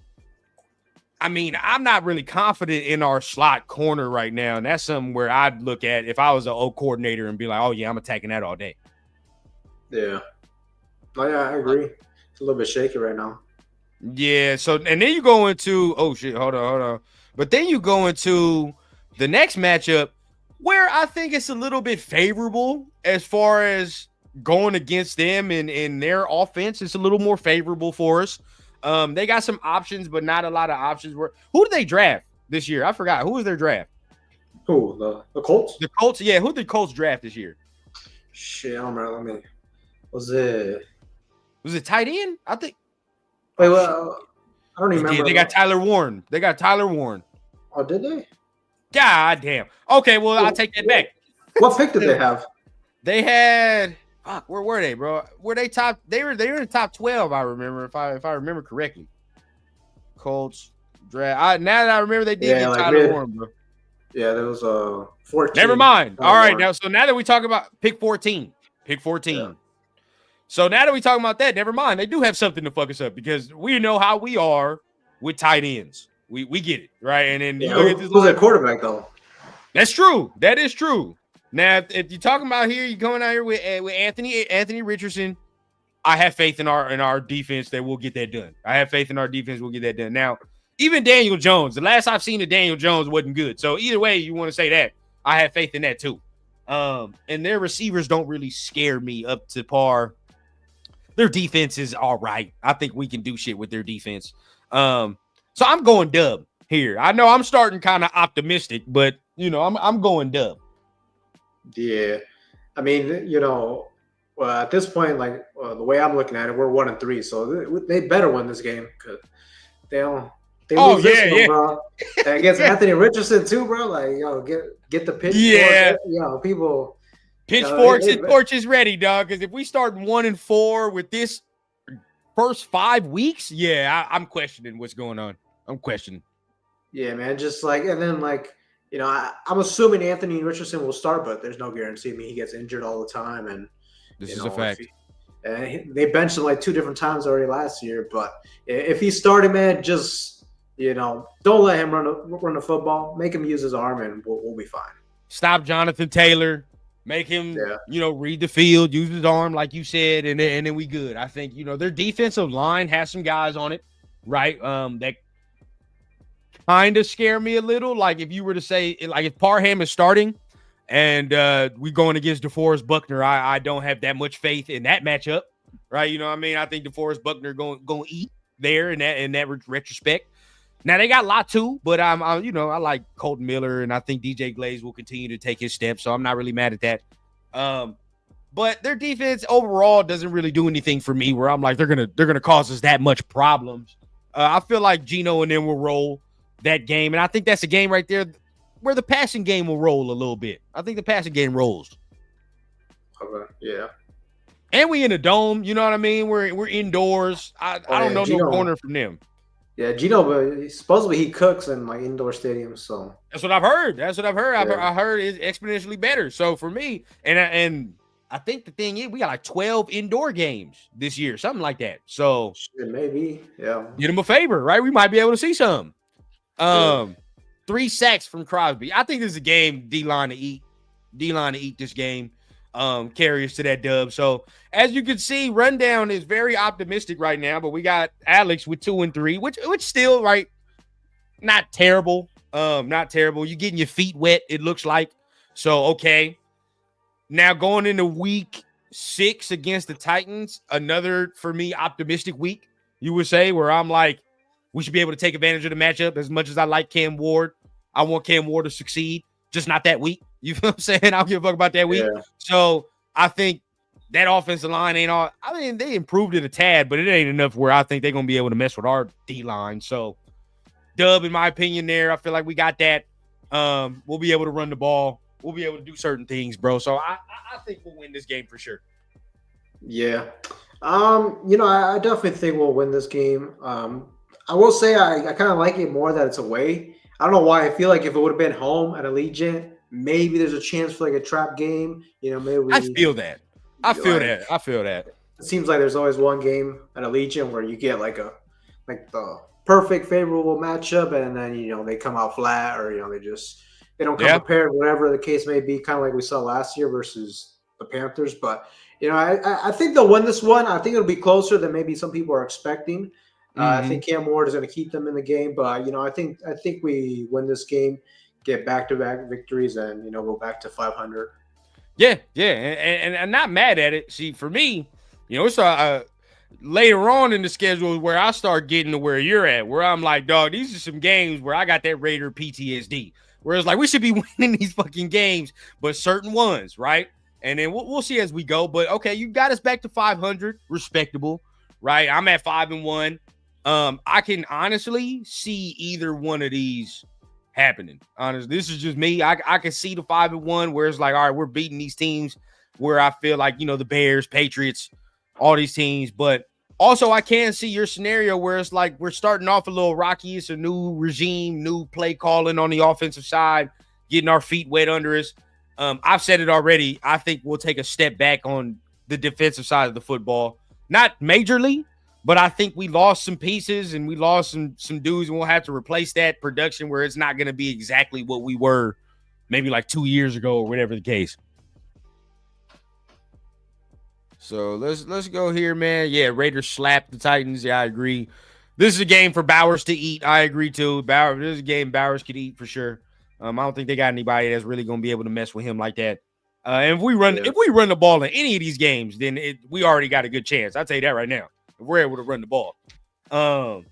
I mean, I'm not really confident in our slot corner right now. And that's something where I'd look at if I was an O coordinator and be like, oh, yeah, I'm attacking that all day. Yeah. Oh, yeah, I agree. It's a little bit shaky right now. Yeah. So, and then you go into, oh, shit, hold on. But then you go into the next matchup, where I think it's a little bit favorable as far as going against them and their offense. It's a little more favorable for us. They got some options, but not a lot of options. Who did they draft this year? I forgot. Who was their draft? Who? The Colts? The Colts, yeah. Who did the Colts draft this year? Shit, I don't remember. Was it tight end? I think. Wait, well, I don't even remember. They got Tyler Warren. Oh, did they? God damn. Okay, well, I'll take that back. What pick did they have? They had where were they, bro? Were they top? They were in the top 12, I remember, if I remember correctly. Colts. Draft. Now that I remember, they did Yeah, get like Tyler mid. Warren, bro. Yeah, there was 14. Never mind. All right, Warren. now that we talk about pick 14, Yeah. So now that we talking about that, never mind. They do have something to fuck us up because we know how we are with tight ends. We get it, right? And then you Yeah, look at this who's line. a quarterback though? That's true. That is true. Now, if you're talking about here, you're going out here with Anthony Richardson. I have faith in our defense that we'll get that done. I have faith in our defense we'll get that done. Now, even Daniel Jones, the last I've seen of Daniel Jones wasn't good. So either way, you want to say that, I have faith in that too. And their receivers don't really scare me up to par. Their defense is all right. I think we can do shit with their defense. So I'm going dub here. I know I'm starting kind of optimistic, but I'm going dub. Yeah, I mean, well, at this point, like the way I'm looking at it, we're 1-3, so they better win this game because they don't. They lose this one, bro. And against Anthony Richardson too, bro. Like, get the pitch. Yeah, people. Pitchforks and torches ready, dog. Because if we start 1-4 with this first 5 weeks, I'm questioning what's going on. I'm questioning. Yeah, man. Just like, and then like, I'm assuming Anthony Richardson will start, but there's no guarantee. I mean, he gets injured all the time, and this is a fact. And they benched him like 2 different times already last year. But if he's starting, man, just don't let him run the football. Make him use his arm, and we'll be fine. Stop Jonathan Taylor. Make him, read the field, use his arm, like you said, and then we good. I think their defensive line has some guys on it, right? That kind of scare me a little. Like if you were to say, like if Parham is starting, and we going against DeForest Buckner, I don't have that much faith in that matchup, right? You know what I mean? I think DeForest Buckner going to eat there in that retrospect. Now they got Latu, but I like Colton Miller, and I think DJ Glaze will continue to take his steps, so I'm not really mad at that. But their defense overall doesn't really do anything for me where I'm like they're gonna cause us that much problems. I feel like Geno and them will roll that game, and I think that's a game right there where the passing game will roll a little bit. I think the passing game rolls. Okay, yeah. And we in a dome, you know what I mean? We're indoors. I don't know no corner from them. Yeah, Geno, but supposedly he cooks in like indoor stadiums. So that's what I've heard. Yeah. I heard it's exponentially better. So for me, and I think the thing is, we got like 12 indoor games this year, something like that. So maybe, get him a favor, right? We might be able to see some. 3 sacks from Crosby. I think this is a game D-line to eat. D-line to eat this game. Carry us to that dub. So as you can see, Rundown is very optimistic right now, but we got Alex with 2-3, which still right, not terrible. Not terrible. You're getting your feet wet, it looks like. So okay. Now going into week 6 against the Titans, another for me optimistic week, you would say, where I'm like, we should be able to take advantage of the matchup. As much as I like Cam Ward, I want Cam Ward to succeed, just not that week. You feel what I'm saying? I don't give a fuck about that week. Yeah. So I think that offensive line ain't all. I mean, they improved it a tad, but it ain't enough where I think they're going to be able to mess with our D-line. So dub, in my opinion, there. I feel like we got that. We'll be able to run the ball. We'll be able to do certain things, bro. So I think we'll win this game for sure. Yeah. I definitely think we'll win this game. I will say I kind of like it more that it's away. I don't know why. I feel like if it would have been home at Allegiant, maybe there's a chance for like a trap game. Maybe I feel that. I feel that. It seems like there's always one game at Allegiant where you get like the perfect favorable matchup, and then they come out flat, or they don't come prepared, whatever the case may be. Kind of like we saw last year versus the Panthers. But I think they'll win this one. I think it'll be closer than maybe some people are expecting. I think Cam Ward is going to keep them in the game, but I think we win this game, get back-to-back victories, and go back to 500. Yeah, and I'm not mad at it. See, for me, it's later on in the schedule where I start getting to where you're at, where I'm like, dog, these are some games where I got that Raider PTSD. Whereas like we should be winning these fucking games, but certain ones, right? And then we'll see as we go. But okay, you got us back to 500, respectable, right? I'm at 5-1. I can honestly see either one of these happening. Honestly, this is just me. I can see the 5-1 where it's like, all right, we're beating these teams where I feel like, the Bears, Patriots, all these teams. But Also, I can see your scenario where it's like we're starting off a little rocky. It's a new regime, new play calling on the offensive side, getting our feet wet under us. I've said it already. I think we'll take a step back on the defensive side of the football. Not majorly, but I think we lost some pieces and we lost some dudes, and we'll have to replace that production where it's not going to be exactly what we were maybe like 2 years ago or whatever the case. So let's go here, man. Yeah, Raiders slapped the Titans. Yeah, I agree. This is a game for Bowers to eat. I agree too. This is a game Bowers could eat for sure. I don't think they got anybody that's really gonna be able to mess with him like that. And if we run the ball in any of these games, then we already got a good chance. I'll tell you that right now. If we're able to run the ball. So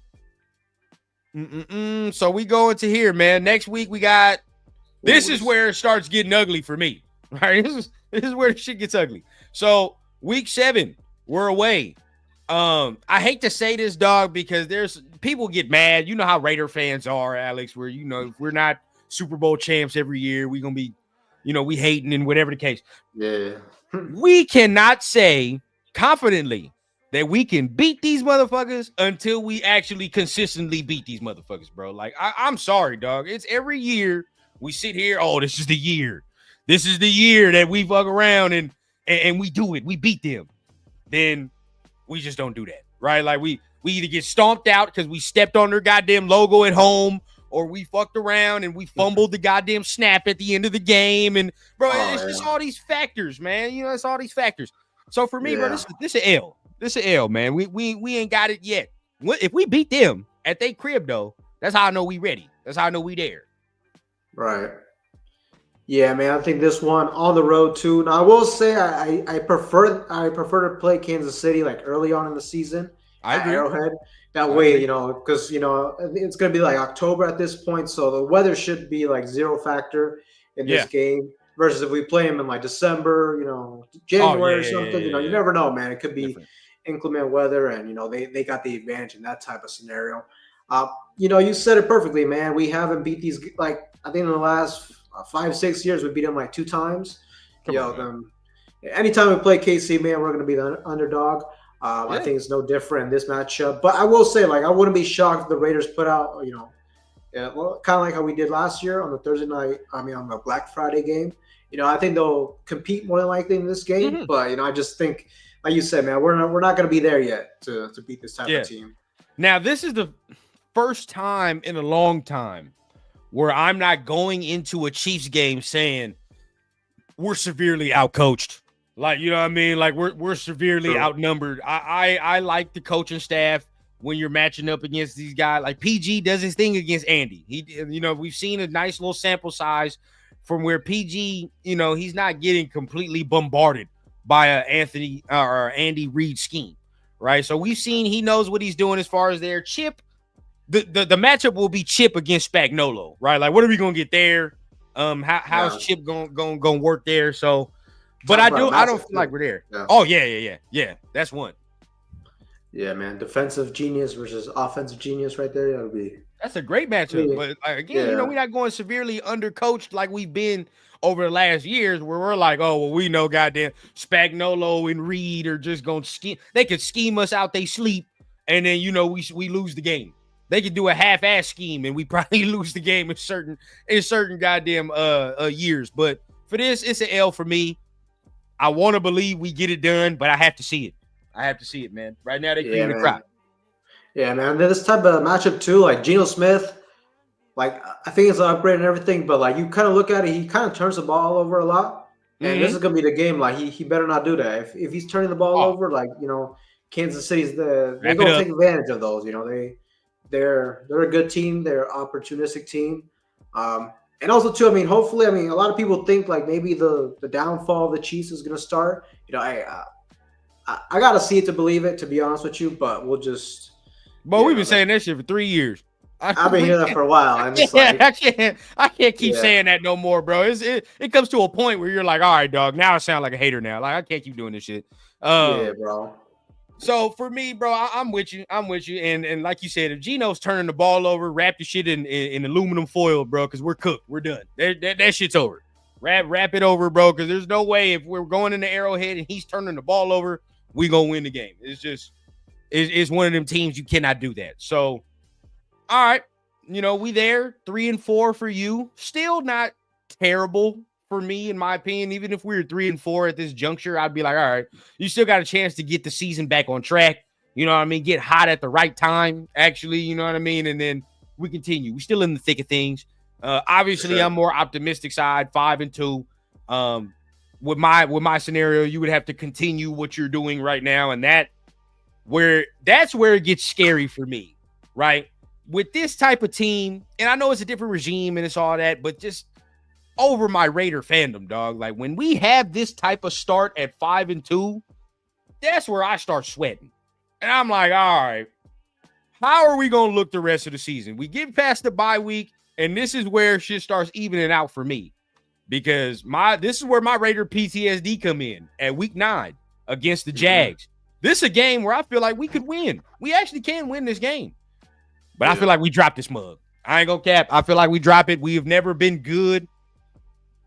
we go into here, man. Next week we got. This is where it starts getting ugly for me. All right, this is where the shit gets ugly. So. Week 7, we're away. I hate to say this, dog, because there's people get mad. You know how Raider fans are, Alex, where, if we're not Super Bowl champs every year, we're going to be, we hating and whatever the case. Yeah. We cannot say confidently that we can beat these motherfuckers until we actually consistently beat these motherfuckers, bro. Like, I'm sorry, dog. It's every year we sit here. Oh, this is the year. This is the year that we fuck around and we do it. We beat them. Then we just don't do that, right? Like we either get stomped out because we stepped on their goddamn logo at home, or we fucked around and we fumbled the goddamn snap at the end of the game. And bro, it's just all these factors, man. It's all these factors. So for me, bro, this is an L. This is an L, man. We ain't got it yet. If we beat them at their crib, though, that's how I know we ready. That's how I know we there. Right. Yeah, man, I think this one on the road too. Now I will say I prefer to play Kansas City like early on in the season at Arrowhead. That way, because it's gonna be like October at this point, so the weather should be like zero factor in this game. Versus if we play them in like December, January or something. You never know, man. It could be inclement weather, and they got the advantage in that type of scenario. You said it perfectly, man. We haven't beat these like I think in the last 5-6 years we beat them like 2 times. Anytime we play KC, man, we're going to be the underdog. I think it's no different in this matchup. But I will say, like, I wouldn't be shocked if the Raiders put out, kind of like how we did last year on the Thursday night. I mean, on the Black Friday game. I think they'll compete more than likely in this game. Mm-hmm. But I just think, like you said, man, we're not going to be there yet to beat this type of team. Now, this is the first time in a long time where I'm not going into a Chiefs game saying we're severely outcoached. Like, you know what I mean? Like we're severely outnumbered. I like the coaching staff when you're matching up against these guys. Like PG does his thing against Andy. We've seen a nice little sample size from where PG, he's not getting completely bombarded by a Anthony or Andy Reid scheme, right? So we've seen he knows what he's doing as far as their Chip. The matchup will be Chip against Spagnuolo, right? Like, what are we gonna get there? How's Chip gonna work there? So, but I don't feel like we're there. Yeah. Oh yeah. That's one. Yeah, man. Defensive genius versus offensive genius, right there. That's a great matchup. But again, we're not going severely undercoached like we've been over the last years, where we're like, oh well, we know goddamn Spagnuolo and Reed are just gonna scheme. They could scheme us out they sleep, and then we lose the game. They could do a half-ass scheme, and we probably lose the game in certain goddamn years. But for this, it's an L for me. I want to believe we get it done, but I have to see it. Man. Right now, they clean the crop. Yeah, man. This type of matchup too, like Geno Smith, like I think it's an upgrade and everything, but like you kind of look at it, he kind of turns the ball over a lot, and this is gonna be the game. Like he better not do that. If he's turning the ball over, like Kansas City's they're gonna take advantage of those. They're a good team. They're an opportunistic team. And also, too, hopefully, a lot of people think like maybe the downfall of the Chiefs is going to start. I got to see it to believe it, to be honest with you, but we'll just. But we've been saying that shit for 3 years. I've been hearing that for a while. I'm just I can't keep saying that no more, bro. It comes to a point where you're like, all right, dog, now I sound like a hater now. Like, I can't keep doing this shit. Yeah, bro. So for me, bro, I'm with you. And like you said, if Geno's turning the ball over, wrap the shit in aluminum foil, bro, because we're cooked. We're done. That shit's over. Wrap it over, bro, because there's no way if we're going into Arrowhead and he's turning the ball over, we gonna win the game. It's just is one of them teams you cannot do that. So, all right, we there 3-4 for you. Still not terrible for me, in my opinion. Even if we were 3-4 at this juncture, I'd be like, all right, you still got a chance to get the season back on track. You know what I mean? Get hot at the right time, actually. You know what I mean? And then we continue. We're still in the thick of things. Obviously, Sure. I'm more optimistic side, 5-2. With my scenario, you would have to continue what you're doing right now, and that's where it gets scary for me, right? With this type of team, and I know it's a different regime and it's all that, but just over my Raider fandom, dog. Like when we have this type of start at 5-2, that's where I start sweating. And I'm like, all right, how are we going to look the rest of the season? We get past the bye week, and this is where shit starts evening out for me. Because this is where my Raider PTSD come in at week 9 against the Jags. This is a game where I feel like we could win. We actually can win this game. But I feel like we dropped this mug. I ain't gonna cap. I feel like we drop it. We have never been good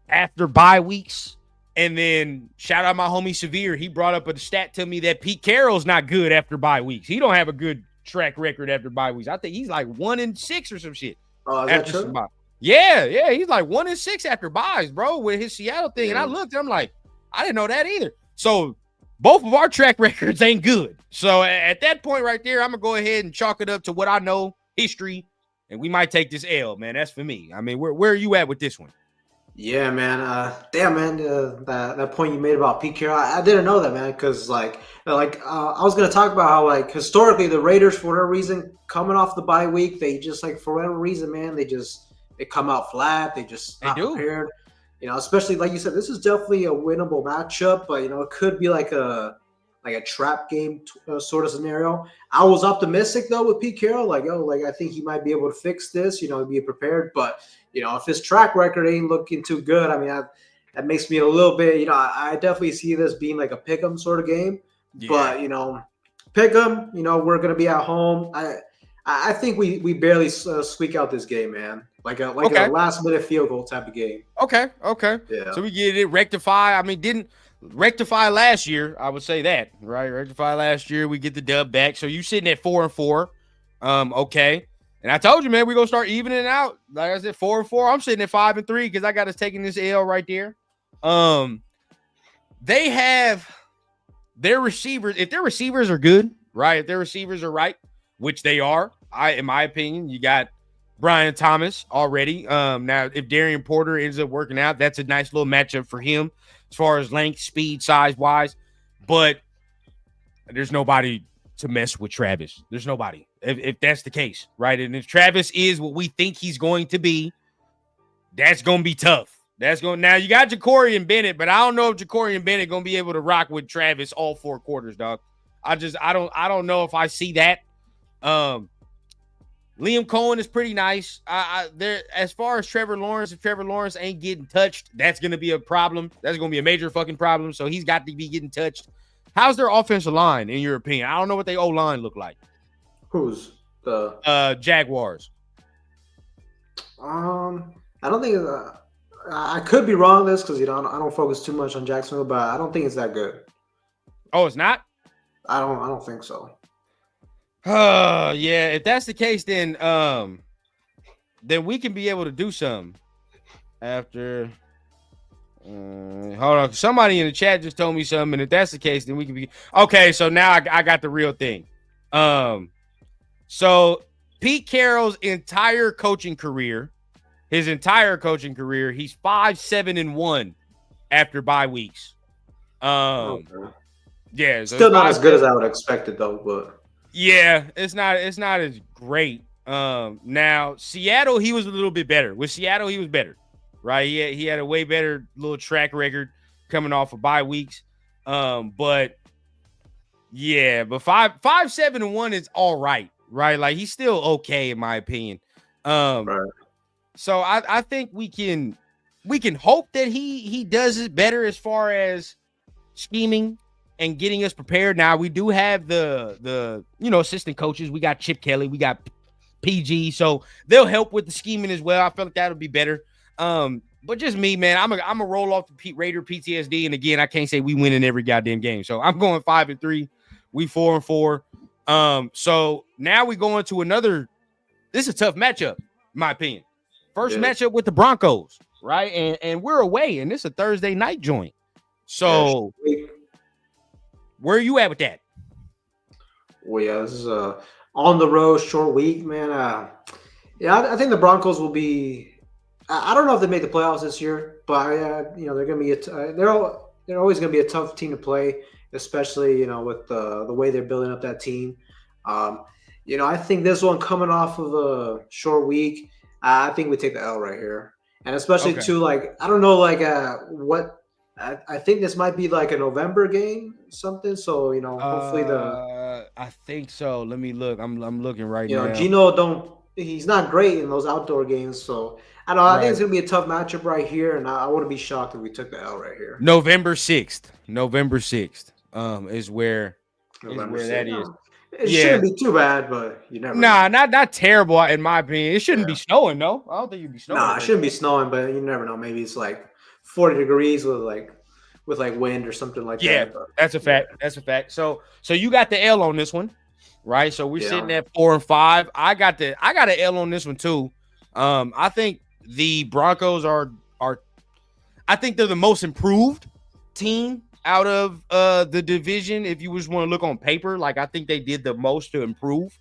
after bye weeks. And then shout out my homie Severe. He brought up a stat to me that Pete Carroll's not good after bye weeks. He don't have a good track record after bye weeks. I think he's like 1-6 or some shit. Oh, is that true? Yeah. He's like 1-6 after buys, bro, with his Seattle thing. And I looked, I'm like, I didn't know that either. So both of our track records ain't good. So at that point right there, I'm going to go ahead and chalk it up to what I know, history, and we might take this L, man. That's for me. I mean, where are you at with this one? Yeah, man. Damn, man. That point you made about Pete Carroll, I didn't know that, man. Because I was gonna talk about how like historically the Raiders, for whatever reason, coming off the bye week, they just like for whatever reason, man, they come out flat. They just not prepared. Especially like you said, this is definitely a winnable matchup, but it could be like a trap game sort of scenario. I was optimistic though with Pete Carroll, like I think he might be able to fix this, be prepared. But if his track record ain't looking too good, I mean that makes me a little bit. I definitely see this being like a pick'em sort of game. Yeah. But pick'em, we're gonna be at home. I think we barely squeak out this game, man. Like a last minute field goal type of game. Okay. Yeah. So we get it rectify. I mean, didn't rectify last year. I would say that, right? Rectify last year. We get the dub back. So you sitting at 4-4. Okay. And I told you, man, we're gonna start evening it out. Like I said, 4-4. I'm sitting at 5-3 because I got us taking this L right there. They have their receivers. If their receivers are good, right? If their receivers are right, which they are, in my opinion, you got Brian Thomas already. Now, if Darian Porter ends up working out, that's a nice little matchup for him as far as length, speed, size wise. But there's nobody to mess with Travis. There's nobody. If that's the case, right? And if Travis is what we think he's going to be, that's going to be tough. Now you got Ja'Cory and Bennett, but I don't know if Ja'Cory and Bennett going to be able to rock with Travis all 4 quarters, dog. I don't know if I see that. Liam Cohen is pretty nice. There, as far as Trevor Lawrence, if Trevor Lawrence ain't getting touched, that's going to be a problem. That's going to be a major fucking problem. So he's got to be getting touched. How's their offensive line, in your opinion? I don't know what their O-line look like. Who's the Jaguars? I don't think I could be wrong on this because I don't focus too much on Jacksonville, but I don't think it's that good. Oh, it's not? I don't think so. Yeah. If that's the case, then we can be able to do something after. Hold on. Somebody in the chat just told me something, and if that's the case, then we can be okay. So now I got the real thing. So Pete Carroll's entire coaching career, he's 5-7-1 after bye weeks. Yeah, so still not as good as I would expect it though, but yeah, it's not as great. Now Seattle, he was a little bit better. With Seattle, he was better, right? He had a way better little track record coming off of bye weeks. But 5-7-1 is all right, right? Like he's still okay in my opinion. right. So I think we can hope that he does it better as far as scheming and getting us prepared. Now we do have the assistant coaches. We got Chip Kelly, we got PG, so they'll help with the scheming as well. I feel like that'll be better. But just me, man, I'm a roll off the Raider PTSD, and again, I can't say we win in every goddamn game. So I'm going 5-3. We 4-4. So now we go into another. This is a tough matchup, in my opinion. First matchup with the Broncos, right? And we're away, and this is a Thursday night joint. So where are you at with that? Well, yeah, this is a on the road short week, man. I think the Broncos will be. I don't know if they make the playoffs this year, but they're going to be they're always going to be a tough team to play, especially with the way they're building up that team. I think this one coming off of a short week, I think we take the L right here, and especially too, like I don't know, like what. I think this might be like a November game, something. So hopefully I think so. Let me look. I'm looking right now. Gino he's not great in those outdoor games. So I don't know. I think it's gonna be a tough matchup right here, and I wouldn't be shocked if we took the L right here. November 6th. Is where that is. It shouldn't be too bad, but you never. Nah, not terrible in my opinion. It shouldn't be snowing, though. I don't think it'd be snowing. Nah, it shouldn't be snowing, but you never know. Maybe it's like 40 degrees with wind or something like that. Yeah, that's a fact. That's a fact. So you got the L on this one, right? So we're sitting at 4-5. I got an L on this one too. I think the Broncos are I think they're the most improved team out of the division. If you just want to look on paper, like I think they did the most to improve.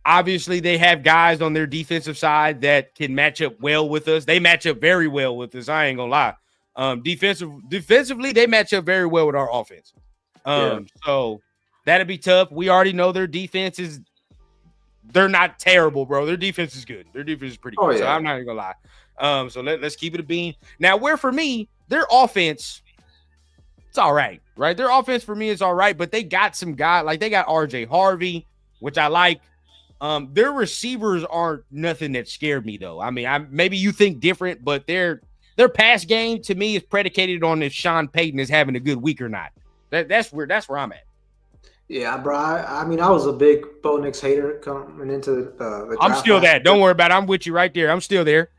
Obviously, they have guys on their defensive side that can match up well with us. They match up very well with us. I ain't gonna lie. Defensively, they match up very well with our offense. So that'd be tough. We already know their defense is. They're not terrible, bro. Their defense is good. Their defense is pretty good. So I'm not even gonna lie. So let's keep it a bean. Now, where for me, their offense, it's all right, right? Their offense for me is all right, but they got some guys like they got RJ Harvey, which I like. Their receivers aren't nothing that scared me though. I mean, maybe you think different, but their pass game to me is predicated on if Sean Payton is having a good week or not. That's where I'm at. Yeah, bro. I mean, I was a big Bo Nix hater coming into the draft. I'm still that. Don't worry about it. I'm with you right there. I'm still there.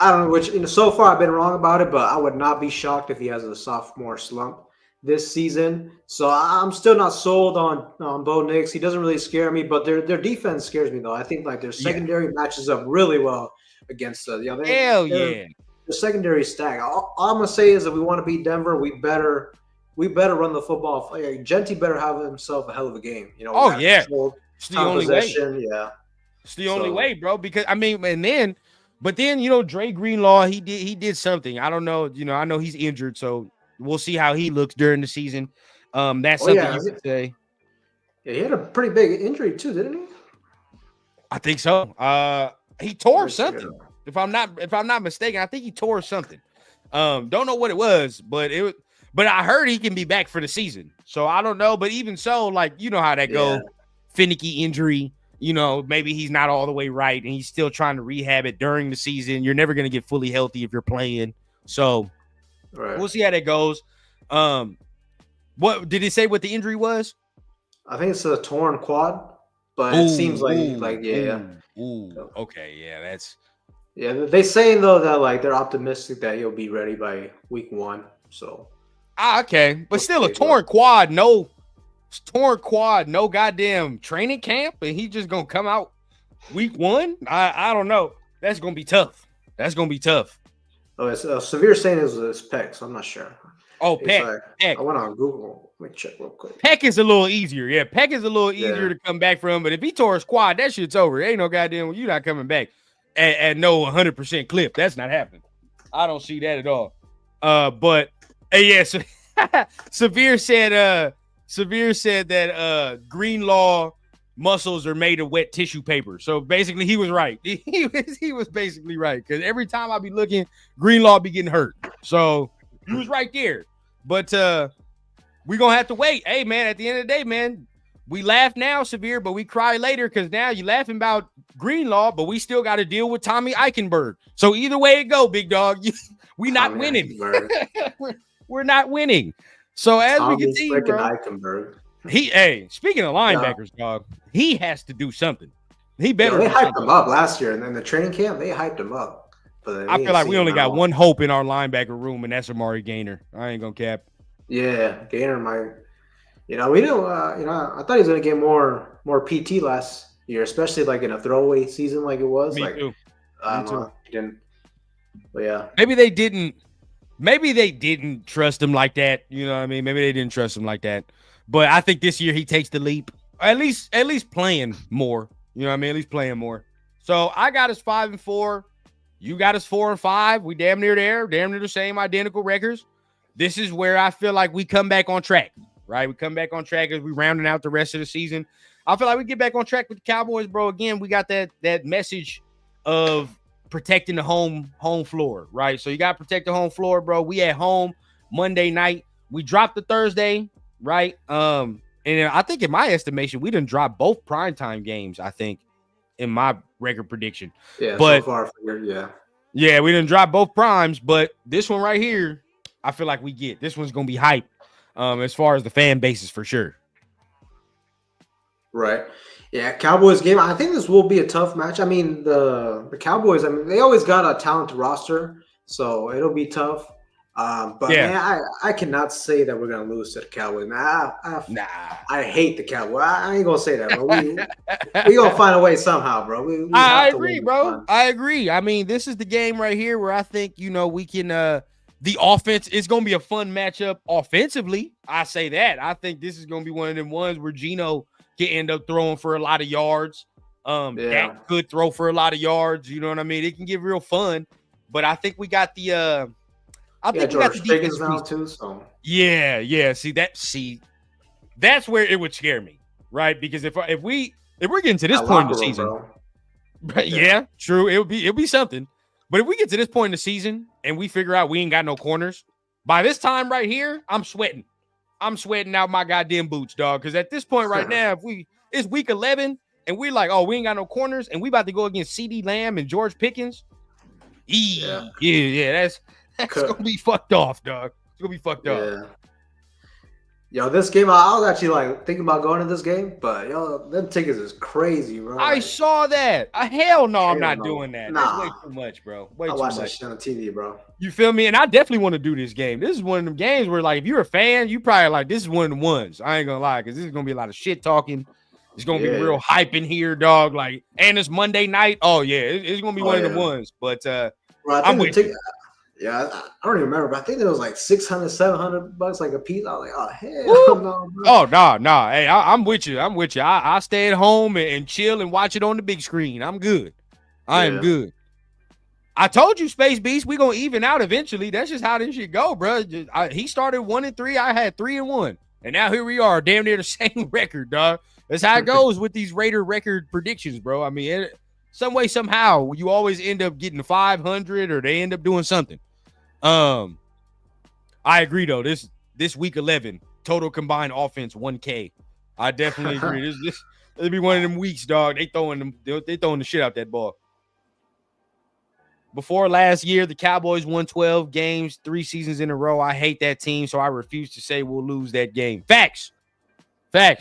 I don't know which. So far I've been wrong about it, but I would not be shocked if he has a sophomore slump this season. So I'm still not sold on Bo Nix. He doesn't really scare me, but their defense scares me though. I think like their secondary matches up really well against us. Their secondary stack. All I'm gonna say is that we want to beat Denver. We better run the football. Genti better have himself a hell of a game. It's the only way. Yeah, it's the only way, bro. Because I mean, but then Dre Greenlaw, he did something. I don't know. I know he's injured, so we'll see how he looks during the season. That's something you could say. Yeah, he had a pretty big injury too, didn't he? I think so. He tore something. If I'm not mistaken, I think he tore something. Don't know what it was, but I heard he can be back for the season. So I don't know, but even so, like how that goes. Finicky injury. Maybe he's not all the way right, and he's still trying to rehab it during the season. You're never going to get fully healthy if you're playing. So we'll see how that goes. What did he say? What the injury was? I think it's a torn quad, but it seems like okay, yeah, that's. Yeah, they saying though that like they're optimistic that he'll be ready by week 1. So. Okay, but still a torn quad, no goddamn training camp, and he just gonna come out week 1. I don't know. That's gonna be tough. Oh, it's severe saying it was his pec, so I'm not sure. Oh, pec. I went on Google. Let me check real quick. Pec is a little easier. Yeah, pec is a little easier to come back from. But if he tore his quad, that shit's over. Ain't no goddamn. You're not coming back at no 100% clip. That's not happening. I don't see that at all. But so Severe said that Greenlaw muscles are made of wet tissue paper. So basically he was right. He was basically right, because every time I be looking, Greenlaw be getting hurt. So he was right there. But we're gonna have to wait. Hey man, at the end of the day, man, we laugh now, Severe, but we cry later, because now you're laughing about Greenlaw, but we still got to deal with Tommy Eichenberg. So either way it go, big dog, we not winning. We're not winning. So as we can see, bro, speaking of linebackers, dog, he has to do something. He better. They hyped him up last year, and then the training camp they hyped him up. But I feel like we only got one hope in our linebacker room, and that's Amari Gainer. I ain't gonna cap. Yeah, Gainer might. We didn't. I thought he was gonna get more PT last year, especially like in a throwaway season like it was. Me Like too. I Me don't too. know, he didn't. But yeah, Maybe they didn't. Maybe they didn't trust him like that. You know what I mean? Maybe they didn't trust him like that. But I think this year he takes the leap. At least playing more. You know what I mean? At least playing more. So I got us 5-4. You got us 4-5. We damn near there, damn near the same identical records. This is where I feel like we come back on track, right? We come back on track as we rounding out the rest of the season. I feel like we get back on track with the Cowboys, bro. Again, we got that message of protecting the home floor, right? So you got to protect the home floor, bro. We at home Monday night. We dropped the Thursday, right? And I think in my estimation, we didn't drop both primetime games, I think, in my record prediction. yeah. So But far, yeah. yeah, we didn't drop both primes, but this one right here, I feel like we get. This one's gonna be hype. As far as the fan bases for sure. Right. Yeah, Cowboys game. I think this will be a tough match. I mean, the Cowboys. I mean, they always got a talented roster, so it'll be tough. But Yeah. man, I cannot say that we're gonna lose to the Cowboys. Man, Nah. I hate the Cowboys. I ain't gonna say that, bro. We gonna find a way somehow, bro. We I have to agree, win this bro. one. I agree. I mean, this is the game right here where I think, we can the offense is gonna be a fun matchup offensively. I say that. I think this is gonna be one of them ones where Gino can end up throwing for a lot of yards. Yeah. Dak could throw for a lot of yards. You know what I mean? It can get real fun. But I think we got the I think we got the George Pickens defense now piece. too. So Yeah. See, that's where it would scare me, right? Because if we're getting to this that point in the locker room, season, bro. yeah, true, it'll be something. But if we get to this point in the season and we figure out we ain't got no corners, by this time right here, I'm sweating. I'm sweating out my goddamn boots, dog. Because at this point right now, it's week 11 and we're like, oh, we ain't got no corners, and we about to go against CD Lamb and George Pickens. Yeah, that's gonna be fucked off, dog. It's gonna be fucked off. Yeah. Yo, this game, I was actually like thinking about going to this game, but yo, them tickets is crazy, bro. I saw that. Hell no, I'm not no. doing that. Nah. That's way too much, bro. Way I too watch that much. shit on TV, bro. You feel me? And I definitely want to do this game. This is one of them games where, like, if you're a fan, you probably like, this is one of the ones. I ain't gonna lie, because this is gonna be a lot of shit talking. It's gonna be real hype in here, dog. Like, and it's Monday night. Oh yeah, it's gonna be one of the ones. But bro, I I'm think with you. yeah, I don't even remember, but I think it was like $600-$700 like a piece. I was like, oh hell no, bro. Oh no. Hey, I'm with you. I stay at home and chill and watch it on the big screen. I'm good. I am good. I told you, Space Beast, we gonna even out eventually. That's just how this shit go, bro. He started 1-3. I had 3-1, and now here we are, damn near the same record, dog. That's how it goes with these Raider record predictions, bro. I mean, some way, somehow, you always end up getting 500, or they end up doing something. I agree though. This week 11 total combined offense 1K. I definitely agree. It'll be one of them weeks, dog. They throwing the shit out that ball. Before last year, the Cowboys won 12 games, 3 seasons in a row. I hate that team, so I refuse to say we'll lose that game. Facts,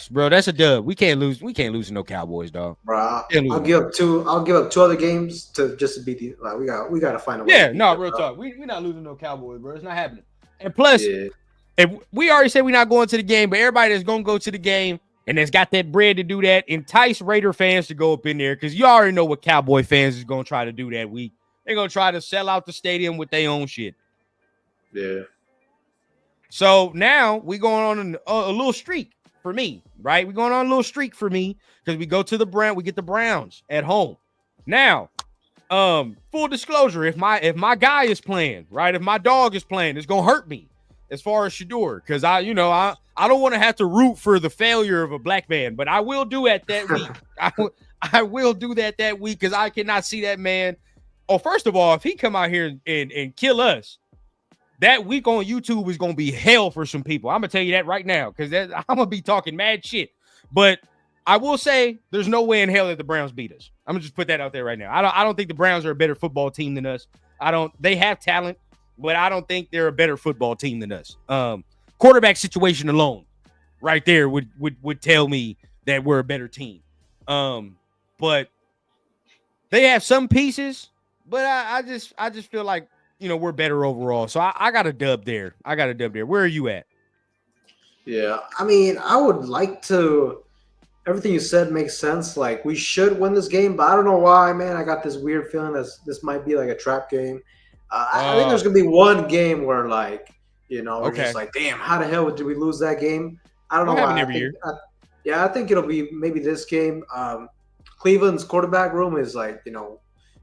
bro. That's a dub. We can't lose to no Cowboys, dog. Bro, I'll give up 2 other games to beat the. Like, we got to find a way. Yeah, no, real talk. We not losing no Cowboys, bro. It's not happening. And plus, if we already said we're not going to the game, but everybody that's gonna go to the game and that's got that bread to do that, entice Raider fans to go up in there, because you already know what Cowboy fans is gonna try to do that week. They're going to try to sell out the stadium with their own shit. Yeah. So now we going on a little streak for me, right? We're going on a little streak for me because we go to we get the Browns at home. Now, full disclosure, if my guy is playing, right? If my dog is playing, it's going to hurt me as far as Shador, because I don't want to have to root for the failure of a black man, but I will do it that week. I will do that week because I cannot see that man. Oh, first of all, if he come out here and kill us, that week on YouTube is going to be hell for some people. I'm going to tell you that right now, because I'm going to be talking mad shit. But I will say there's no way in hell that the Browns beat us. I'm going to just put that out there right now. I don't think the Browns are a better football team than us. They have talent, but I don't think they're a better football team than us. Quarterback situation alone right there would tell me that we're a better team. But they have some pieces. But I just feel like, we're better overall. So I got a dub there. Where are you at? Yeah, I mean, I would like to. Everything you said makes sense. Like we should win this game, but I don't know why, man. I got this weird feeling that this might be like a trap game. I think Uh, there's gonna be one game where, like, we're just okay. like, damn, how the hell did we lose that game? I don't Will know happen why. every year. Yeah, I think it'll be maybe this game. Cleveland's quarterback room is like,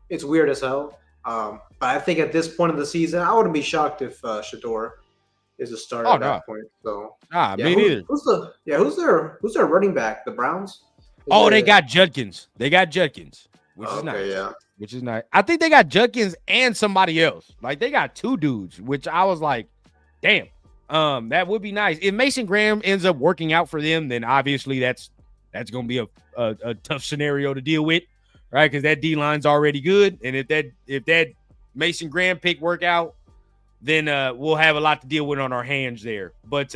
it's weird as hell. But I think at this point of the season, I wouldn't be shocked if Shador is a starter Oh at no, that point. So nah, yeah, me neither. who's their running back? The Browns? Is Oh, they it got Judkins. They got Judkins, which is okay, nice. yeah. Which is nice. I think they got Judkins and somebody else. Like they got two dudes, which I was like, damn. That would be nice. If Mason Graham ends up working out for them, then obviously that's gonna be a tough scenario to deal with, right? Because that D line's already good, and if that Mason Graham pick work out, then we'll have a lot to deal with on our hands there. But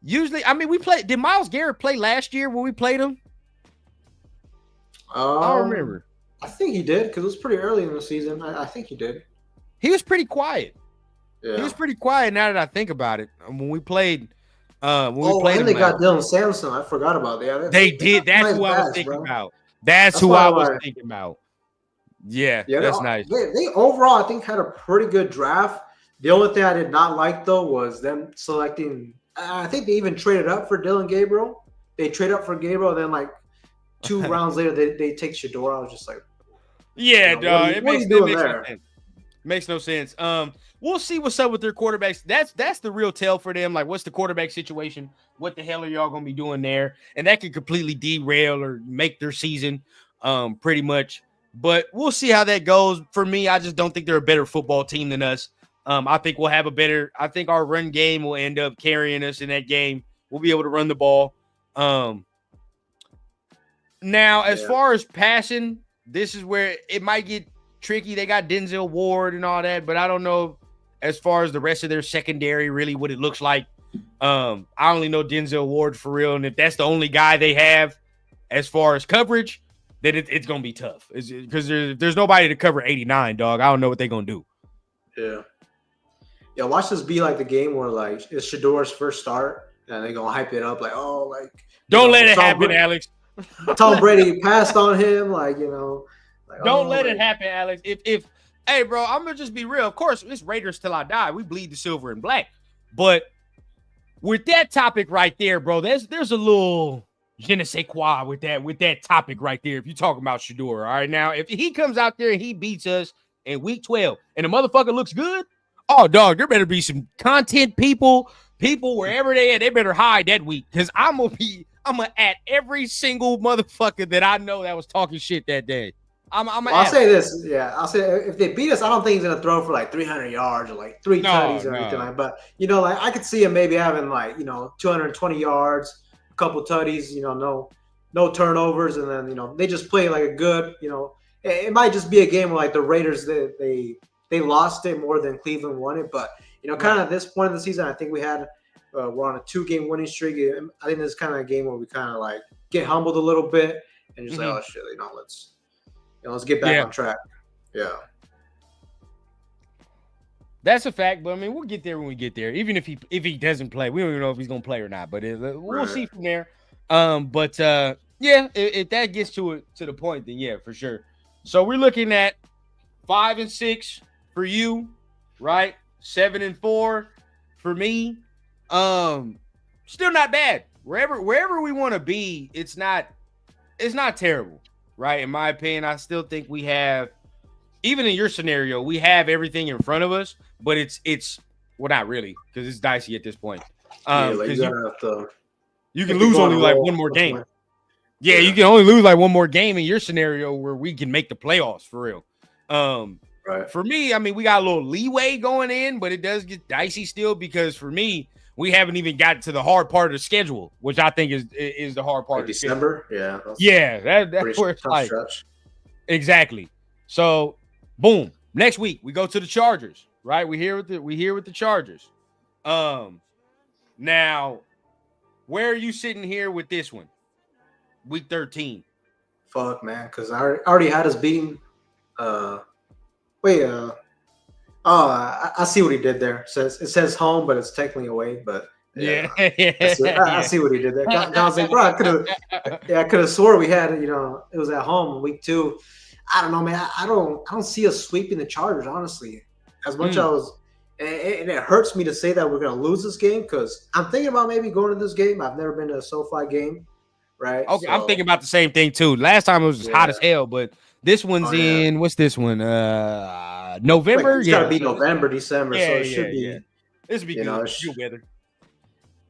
usually, I mean, we played. Did Myles Garrett play last year when we played him? I don't Um, remember. I think he did because it was pretty early in the season. I think he did. He was pretty quiet. He Yeah. was pretty quiet now that I think about it. When we played, Oh, and him they last got Dylan Sampson. I forgot about that. Yeah, they they got did. That's nice who I was backs, thinking bro. about. That's That's who why I I'm was like, thinking about. Yeah, yeah, that's nice. they overall I think had a pretty good draft. The only thing I did not like though was them selecting. I think they even traded up for Dylan Gabriel. They trade up for Gabriel, and then like 2 rounds later they take Shador. I was just like, Yeah, what are dog. you It what are makes you it doing makes no there? sense. Makes no sense. We'll see what's up with their quarterbacks. That's the real tell for them. Like, what's the quarterback situation? What the hell are y'all gonna be doing there? And that could completely derail or make their season, pretty much. But we'll see how that goes. For me, I just don't think they're a better football team than us. I think we'll have a better. I think our run game will end up carrying us in that game. We'll be able to run the ball. Now, as Yeah. far as passing, this is where it might get tricky. They got Denzel Ward and all that, but I don't know as far as the rest of their secondary, really what it looks like. I only know Denzel Ward for real, and if that's the only guy they have as far as coverage, then it's gonna be tough. Because there's nobody to cover 89, dog. I don't know what they're gonna do. Yeah. Yeah, watch this be like the game where like it's Shador's first start and they're gonna hype it up like, oh, like Don't let it happen, Alex. Tom Brady passed on him, like, like, Don't oh, let it like, happen, Alex. If hey, bro, I'm gonna just be real. Of course, it's Raiders till I die. We bleed the silver and black. But with that topic right there, bro, there's a little je ne sais quoi with that topic right there. If you're talking about Shador, all right. Now, if he comes out there and he beats us in week 12 and the motherfucker looks good, oh dog, there better be some content people wherever they at, they better hide that week. Because I'm gonna at every single motherfucker that I know that was talking shit that day. well, I'll say this, yeah. I'll say if they beat us, I don't think he's gonna throw for like 300 yards or like three No, tutties or anything no. like. But like I could see him maybe having like 220 yards, a couple tutties, no turnovers, and then they just play like a good. It might just be a game where like the Raiders they lost it more than Cleveland won it, but kind of at this point in the season, I think we're on a 2-game winning streak. I think this is kind of a game where we kind of like get humbled a little bit and just like, oh shit, let's get back on track. Yeah. That's a fact, but I mean, we'll get there when we get there. Even if he doesn't play, we don't even know if he's gonna play or not. But we'll see from there. Yeah, if that gets to the point, then yeah, for sure. So we're looking at 5-6 for you, right? 7-4 for me. Still not bad. Wherever we want to be, it's not terrible, right? In my opinion, I still think we have, even in your scenario, we have everything in front of us, but it's well, not really, because it's dicey at this point. Like You can lose only like one more game. Yeah, you can only lose like one more game in your scenario where we can make the playoffs for real. Right. For me, I mean, we got a little leeway going in, but it does get dicey still because for me, we haven't even gotten to the hard part of the schedule, which I think is the hard part. Like of December, that's where it's like stretch. Exactly. So, boom. Next week we go to the Chargers, right? We here with the Chargers. Now, where are you sitting here with this one? Week 13. Fuck, man, because I already had us beating. I see what he did there. It says home, but it's technically away. But Yeah, I see what he did there. I was like, bro, I could have swore we had, it was at home week 2. I don't know, man. I don't see us sweeping the Chargers, honestly. As much Mm. as and it hurts me to say that we're gonna lose this game because I'm thinking about maybe going to this game. I've never been to a SoFi game, right? Okay, I'm thinking So about the same thing too. Last time it was hot yeah, as hell, but this one's oh yeah, in what's this one? like November. it's got to Yeah, be so November, December, so yeah, it yeah, should yeah. be, This would be you know, good. Good weather.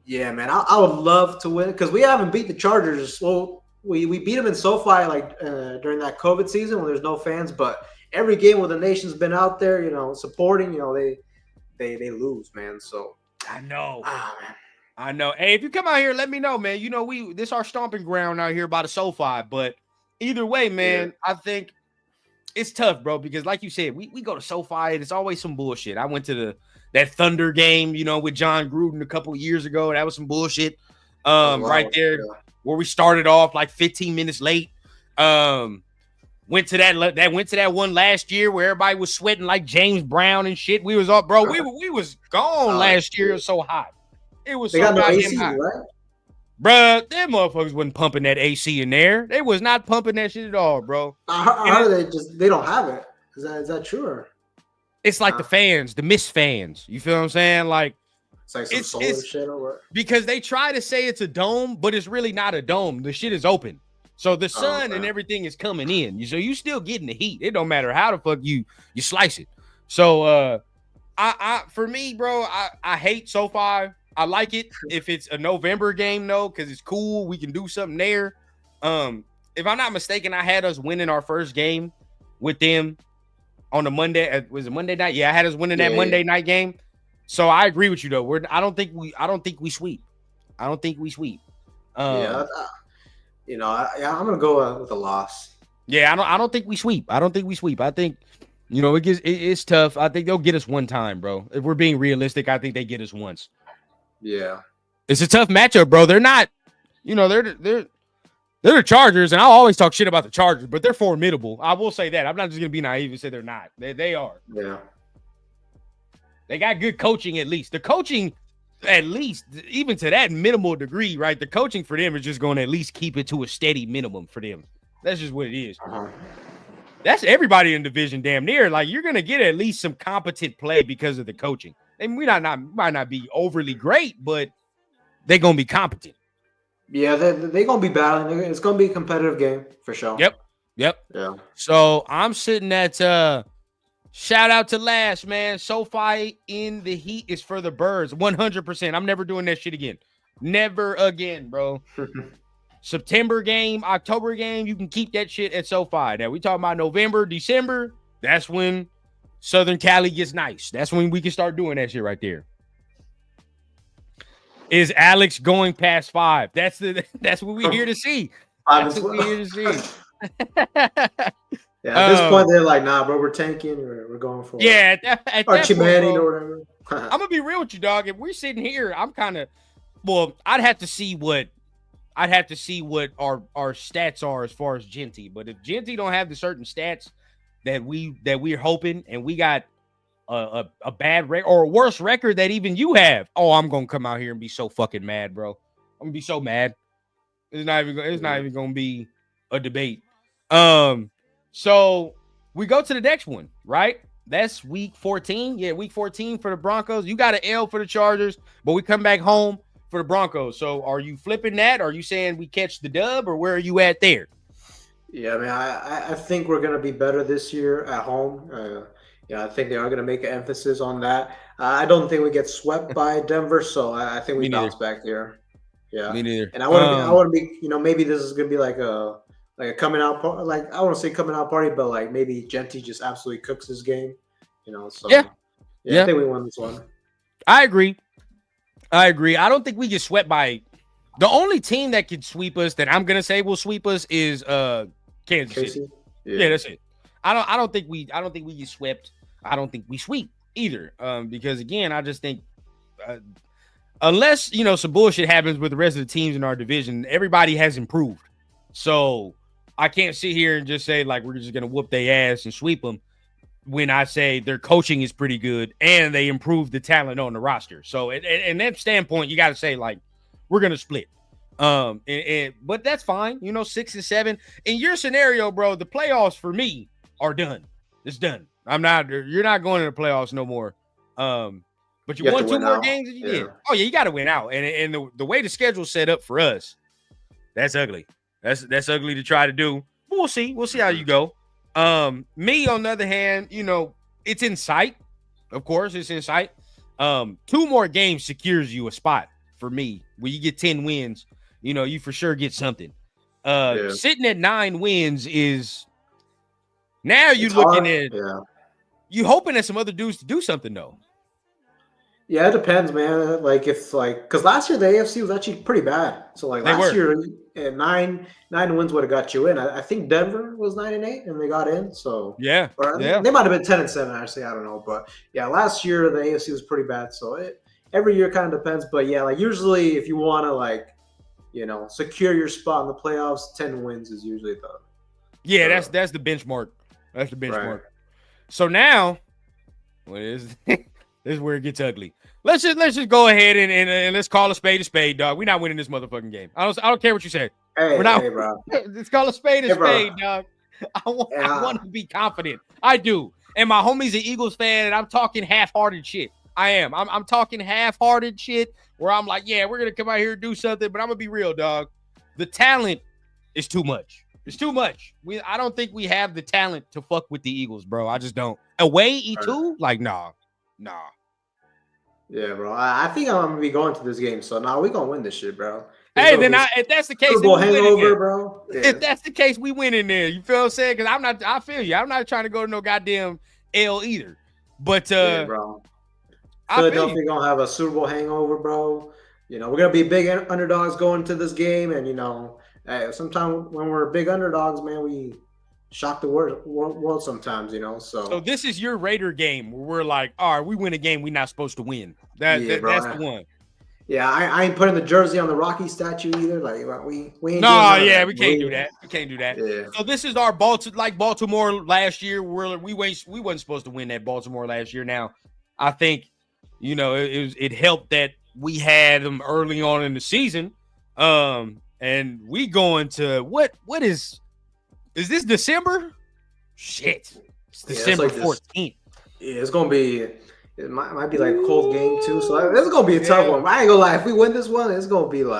yeah, man. I would love to win because we haven't beat the Chargers. Well, we beat them in SoFi like during that COVID season when there's no fans, but every game where the nation's been out there, supporting, they lose, man. So I know. man. I know. Hey, if you come out here, let me know, man. This our stomping ground out here by the SoFi. But either way, man, I think it's tough, bro, because like you said, we go to SoFi and it's always some bullshit. I went to that Thunder game, with John Gruden a couple of years ago. That was some bullshit. Right there where we started off like 15 minutes late. Went to that one last year where everybody was sweating like James Brown and shit. We was all, bro. We was gone last year. It was so hot. It was They so got no goddamn AC, hot, right? bruh. Them motherfuckers wasn't pumping that AC in there. They was not pumping that shit at all, bro. I heard they don't have it. Is that true? Or? It's like the fans, the Miss fans. You feel what I'm saying? Like It's like some solar shit or what? because they try to say it's a dome, but it's really not a dome. The shit is open. So the sun and everything is coming in. So you still getting the heat. It don't matter how the fuck you slice it. So I for me, bro, I hate SoFi. I like it if it's a November game, though, because it's cool. We can do something there. If I'm not mistaken, I had us winning our first game with them on the Monday. Was it Monday night? Yeah, I had us winning that Monday night game. So I agree with you though. I don't think we sweep. I don't think we sweep. I'm gonna go with a loss. Yeah, I don't think we sweep. I don't think we sweep. I think it's tough. I think they'll get us one time, bro. If we're being realistic, I think they get us once. Yeah, it's a tough matchup, bro. They're not, they're the Chargers, and I'll always talk shit about the Chargers, but they're formidable. I will say that. I'm not just gonna be naive and say they're not. They are. Yeah. They got good coaching at least. The coaching, at least, even to that minimal degree, right? The coaching for them is just going to at least keep it to a steady minimum for them. That's just what it is. That's everybody in division damn near. Like, you're going to get at least some competent play because of the coaching. And we might not be overly great, but they're going to be competent. Yeah, they're going to be battling. It's going to be a competitive game for sure. Yep. Yeah. So I'm sitting at shout out to Lash, man. SoFi in the heat is for the birds. 100%. I'm never doing that shit again. Never again, bro. September game, October game, you can keep that shit at SoFi. Now, we talking about November, December. That's when Southern Cali gets nice. That's when we can start doing that shit right there. Is Alex going past 5? That's what we're here to see. That's what we're here to see. Yeah, at this point, they're like, nah, bro, we're tanking. We're going for at that Archie point, Manning bro, or whatever. I'm going to be real with you, dog. If we're sitting here, I'm kind of, well, I'd have to see what our stats are as far as Genty. But if Genty don't have the certain stats that we're hoping, and we got a bad record or a worse record that even you have, I'm going to come out here and be so fucking mad, bro. I'm going to be so mad. It's not even going to be a debate. So we go to the next one, right? That's week 14. Yeah, week 14 for the Broncos. You got an L for the Chargers, but we come back home for the Broncos. So are you flipping that? Are you saying we catch the dub, or where are you at there? Yeah, I mean, I think we're going to be better this year at home. I think they are going to make an emphasis on that. I don't think we get swept by Denver, so I think we bounce back here. Yeah, me neither. And I want to be, maybe this is going to be like a coming out party. Like, I want to say coming out party, but like maybe Genty just absolutely cooks his game. So I think we won this one. I agree. I don't think we get swept by the only team that could sweep us that I'm gonna say will sweep us is Kansas City. Yeah, that's it. I don't think we get swept. I don't think we sweep either. Because again, I just think unless some bullshit happens with the rest of the teams in our division, everybody has improved. So I can't sit here and just say like we're just gonna whoop their ass and sweep them. when I say their coaching is pretty good and they improved the talent on the roster. So in that standpoint, you got to say like we're gonna split. But that's fine. 6 and 7 in your scenario, bro. The playoffs for me are done. It's done. You're not going to the playoffs no more. But you won 2 more games than you did. Oh yeah, you got to win out. And the way the schedule's set up for us, that's ugly. That's ugly to try to do. But we'll see. We'll see how you go. Me on the other hand, it's in sight. Of course, it's in sight. 2 more games secures you a spot for me. When you get 10 wins, you for sure get something. Sitting at 9 wins is now you're looking at you hoping at some other dudes to do something though. Yeah, it depends, man. Because last year the AFC was actually pretty bad. So last year, 9 wins would have got you in. I think Denver was 9-8 and they got in. So yeah, they might have been 10-7 actually. I don't know, but yeah, last year the AFC was pretty bad. So every year kind of depends. But yeah, usually if you want to secure your spot in the playoffs, 10 wins is usually the. Yeah, that's the benchmark. That's the benchmark. Right. So now, what is this is where it gets ugly. Let's just go ahead and let's call a spade, dog. We're not winning this motherfucking game. I don't care what you say. Hey, bro. Let's call a spade, dog. I want to be confident. I do. And my homie's an Eagles fan, and I'm talking half-hearted shit. I am. I'm talking half-hearted shit where I'm like, yeah, we're gonna come out here and do something, but I'm gonna be real, dog. The talent is too much. It's too much. I don't think we have the talent to fuck with the Eagles, bro. I just don't. Away E2, nah. Yeah, bro. I think I'm gonna be going to this game, so now we're gonna win this shit, bro. Hey, then if that's the case, then hangover, bro. Yeah. If that's the case, we win in there. You feel what I'm saying? Because I feel you. I'm not trying to go to no goddamn L either. But yeah, bro. Philadelphia gonna have a Super Bowl hangover, bro. We're gonna be big underdogs going to this game, and hey, sometimes when we're big underdogs, man, we shock the world sometimes, So this is your Raider game where we're like, all right, we win a game we're not supposed to win. That's the one. Yeah, I ain't putting the jersey on the Rocky statue either. We ain't. No, yeah, we can't do that. We can't do that. Yeah. So this is our Baltimore last year. We wasn't supposed to win that Baltimore last year. Now, I think it helped that we had them early on in the season. And we going to what is this December? Shit. It's December 14th. Yeah, it's gonna be it might be like a cold game too. So it's gonna be a tough one. I ain't gonna lie, if we win this one, it's gonna be a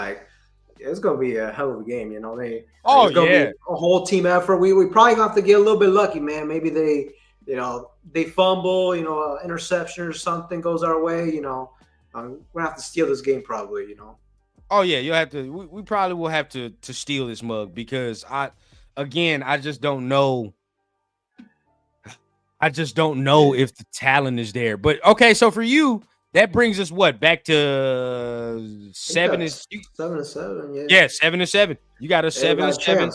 hell of a game, It's gonna be a whole team effort. We probably gonna have to get a little bit lucky, man. Maybe they fumble, interception or something goes our way, we're gonna have to steal this game probably, Oh yeah, you'll have to. We probably will have to steal this mug because I just don't know. I just don't know if the talent is there. But okay, so for you, that brings us back to 7 and 7. Yeah. Yeah, 7 and 7. You got a 7 and 7.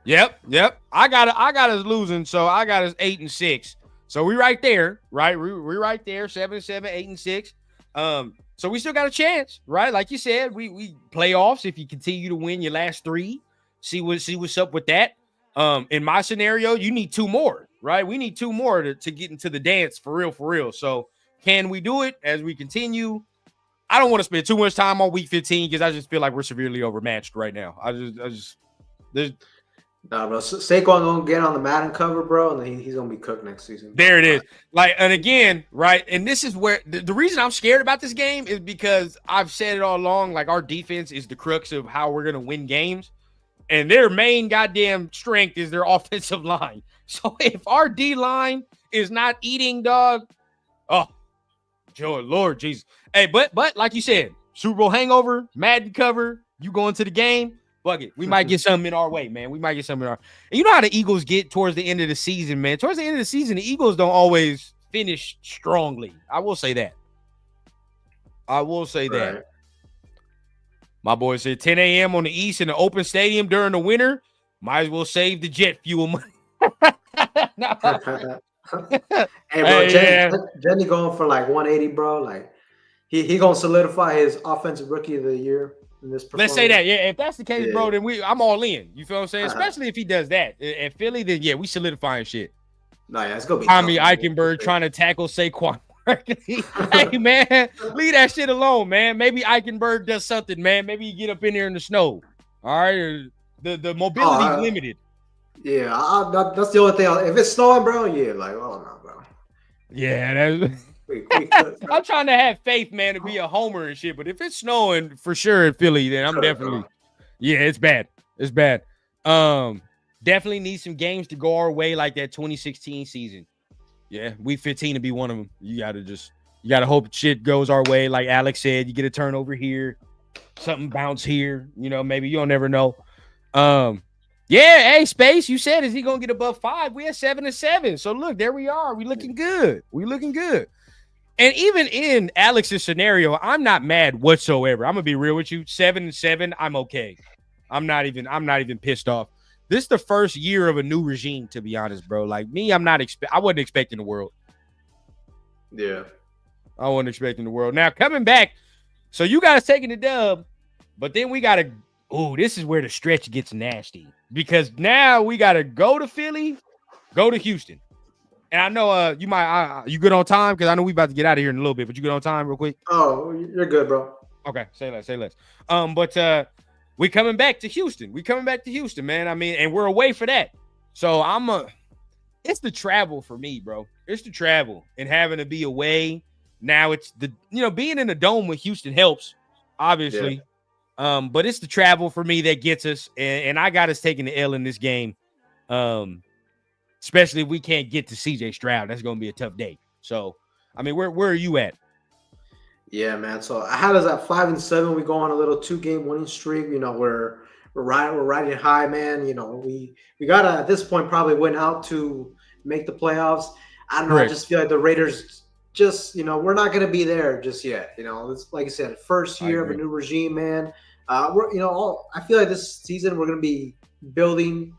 Yep. I got us losing, so I got us 8 and 6. So we right there, right? We're right there, 7 and 7, 8 and 6. So we still got a chance, right? Like you said, we playoffs. If you continue to win your last 3, see what's up with that. In my scenario, you need 2 more, right? We need 2 more to get into the dance for real. So can we do it as we continue? I don't want to spend too much time on week 15 because I just feel like we're severely overmatched right now. Nah, bro. Saquon gonna get on the Madden cover, bro, and then he's gonna be cooked next season. There it is. And again, right? And this is where the reason I'm scared about this game is because I've said it all along. Our defense is the crux of how we're gonna win games, and their main goddamn strength is their offensive line. So if our D line is not eating, dog, oh, joy, Lord Jesus. Hey, but like you said, Super Bowl hangover, Madden cover, you going to the game. Fuck it. We might get something in our way, man. And you know how the Eagles get towards the end of the season, man. Towards the end of the season, the Eagles don't always finish strongly. I will say that. Right. My boy said 10 a.m. on the East in the open stadium during the winter. Might as well save the jet fuel money. Hey, bro, Jenny going for 180, bro. He gonna solidify his offensive rookie of the year. Let's say that, yeah. If that's the case, bro, then I'm all in. You feel what I'm saying? Especially if he does that at Philly, then yeah, we solidifying shit. No, yeah, it's gonna be Tommy tough. Eichenberg trying to tackle Saquon Barkley. Hey, man, leave that shit alone, man. Maybe Eichenberg does something, man. Maybe you get up in there in the snow. All right, or the mobility's limited. Yeah, that's the only thing. If it's snowing, bro, yeah, like, oh no, bro. Yeah, that's. We could, bro. I'm trying to have faith, man, to be a homer and shit. But if it's snowing for sure in Philly, then I'm definitely, yeah, it's bad. It's bad. Definitely need some games to go our way like that 2016 season. Yeah, week 15 to be one of them. You gotta hope shit goes our way. Like Alex said, you get a turnover here, something bounce here. You know, maybe you'll never know. Yeah, hey, Space, you said, is he gonna get above 5? We had 7-7. So look, there we are. We looking good. And even in Alex's scenario, I'm not mad whatsoever. I'm gonna be real with you. 7-7, I'm okay. I'm not even pissed off. This is the first year of a new regime, to be honest, bro. Like me, I wasn't expecting the world. Yeah. I wasn't expecting the world. Now coming back, so you got us taking the dub, but then we gotta. Oh, this is where the stretch gets nasty because now we gotta go to Philly, go to Houston. And I know you might you good on time because I know we about to get out of here in a little bit, but you good on time real quick? Oh, you're good, bro. Okay, say less. But we coming back to Houston. Man. I mean, and we're away for that. So it's the travel for me, bro. It's the travel and having to be away. Now it's being in a dome with Houston helps, obviously. Yeah. But it's the travel for me that gets us, and I got us taking the L in this game. Especially if we can't get to CJ Stroud. That's going to be a tough day. So, I mean, where are you at? Yeah, man. So I had us at 5-7. We go on a little 2-game winning streak. You know, we're riding high, man. You know, we gotta at this point probably win out to make the playoffs. I don't know. Correct. I just feel like the Raiders we're not gonna be there just yet. You know, it's like I said, first year of a new regime, man. I feel like this season we're gonna be building.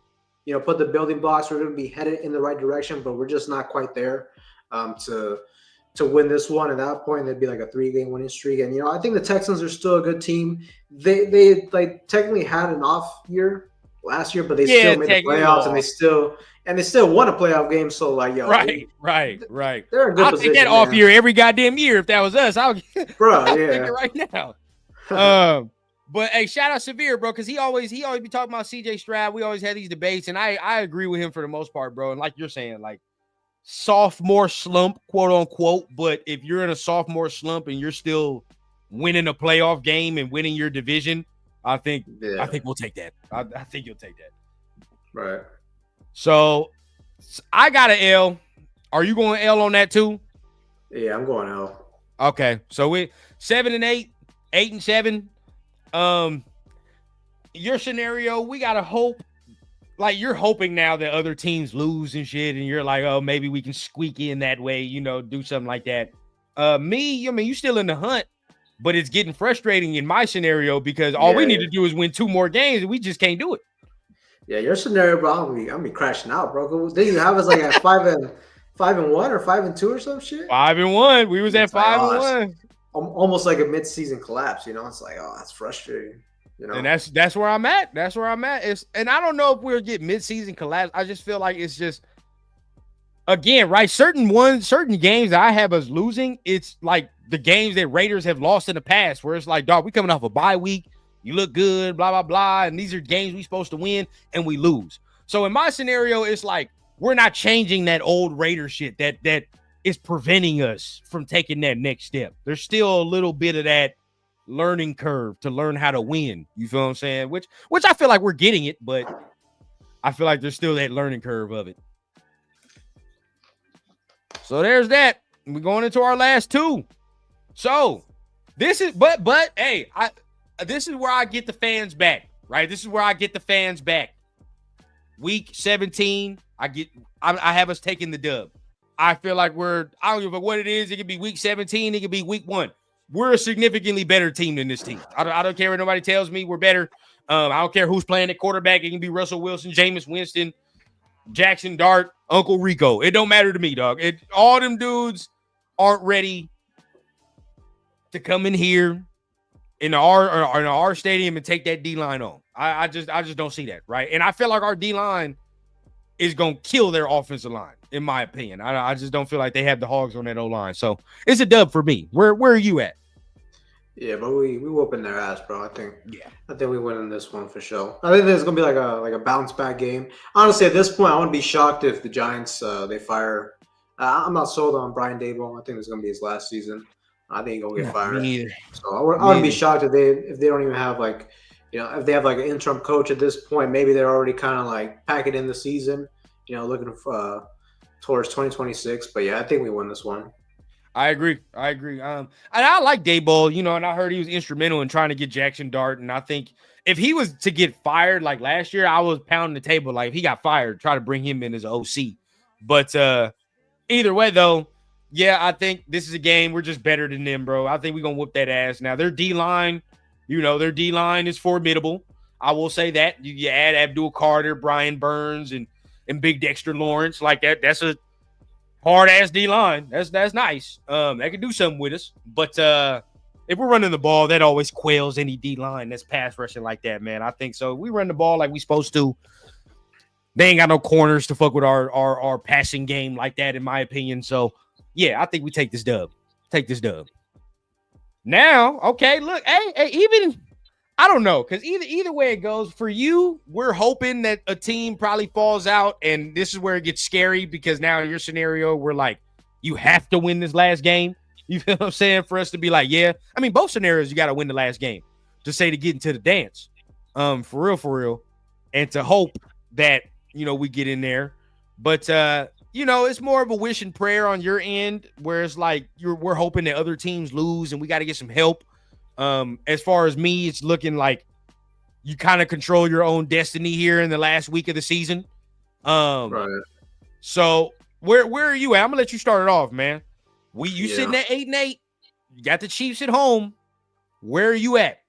You know, put the building blocks. We're going to be headed in the right direction, but we're just not quite there to win this one. At that point, it'd be like a 3-game winning streak. And I think the Texans are still a good team. They like technically had an off year last year, but they still made the playoffs, and they still won a playoff game. So right. They're in a good I'll position. take that off year every goddamn year if that was us. I'll take it right now. But hey, shout out Severe, bro, because he always be talking about CJ Stroud. We always had these debates, and I agree with him for the most part, bro. And like you're saying, like sophomore slump, quote unquote. But if you're in a sophomore slump and you're still winning a playoff game and winning your division, I think we'll take that. I think you'll take that. Right. So I got an L. Are you going L on that too? Yeah, I'm going L. Okay, so we 7-8, 8-7. Your scenario, we gotta hope. Like you're hoping now that other teams lose and shit, and you're like, oh, maybe we can squeak in that way, do something like that. You still in the hunt, but it's getting frustrating in my scenario because all we need to do is win 2 more games, and we just can't do it. Yeah, your scenario, bro, I'm be crashing out, bro. Didn't you have us like at 5-1 or 5-2 or some shit? 5-1. We was at 5-1. Almost like a mid-season collapse, It's like, oh, that's frustrating, And that's where I'm at. And I don't know if we'll get mid-season collapse. I just feel like it's just, again, right? Certain games that I have us losing, it's like the games that Raiders have lost in the past, where it's like, dog, we coming off a bye week. You look good, blah, blah, blah. And these are games we supposed to win, and we lose. So in my scenario, it's like we're not changing that old Raider shit that is preventing us from taking that next step. There's still a little bit of that learning curve to learn how to win. You feel what I'm saying? Which I feel like we're getting it, but I feel like there's still that learning curve of it. So there's that. We're going into our last 2. So this is, but hey, this is where I get the fans back, right? This is where I get the fans back. Week 17, I have us taking the dub. I feel like I don't give a what it is. It could be week 17. It could be week 1. We're a significantly better team than this team. I don't care what nobody tells me. We're better. I don't care who's playing at quarterback. It can be Russell Wilson, Jameis Winston, Jackson Dart, Uncle Rico. It don't matter to me, dog. All them dudes aren't ready to come in here in our stadium and take that D-line on. I just don't see that, right? And I feel like our D-line is going to kill their offensive line, in my opinion. I just don't feel like they have the hogs on that O-line. So it's a dub for me. Where are you at? Yeah, but we whooping their ass, bro. I think we win in this one for sure. I think there's gonna be like a bounce back game. Honestly, at this point, I wouldn't be shocked if the Giants they fire. I'm not sold on Brian Daboll. I think it's gonna be his last season. I think he'll get fired. So I wouldn't be shocked if they don't even have like, if they have like an interim coach at this point. Maybe they're already kind of like packing in the season. Looking towards 2026. But yeah, I think we win this one. I agree. And I like Daboll, and I heard he was instrumental in trying to get Jackson Dart. And I think if he was to get fired like last year, I was pounding the table. Like if he got fired, try to bring him in as an OC. But either way, though, yeah, I think this is a game. We're just better than them, bro. I think we're going to whoop that ass. Now, their D-line, their D-line is formidable. I will say that. You add Abdul Carter, Brian Burns, and Big Dexter Lawrence like that. That's a hard-ass D-line. That's nice. That can do something with us. But if we're running the ball, that always quails any D-line that's pass rushing like that, man. I think so. We run the ball like we supposed to. They ain't got no corners to fuck with our passing game like that, in my opinion. So, yeah, I think we take this dub. Now, okay, look, hey, even I don't know, because either way it goes, for you, we're hoping that a team probably falls out, and this is where it gets scary, because now in your scenario, we're like, you have to win this last game. You feel what I'm saying? For us to be like, yeah. I mean, both scenarios, you got to win the last game to get into the dance. For real. And to hope that, we get in there. But, it's more of a wish and prayer on your end, where it's like we're hoping that other teams lose and we got to get some help. As far as me, it's looking like you kind of control your own destiny here in the last week of the season. Right. So where are you at? I'm gonna let you start it off, man. Sitting at 8-8. You got the Chiefs at home. Where are you at?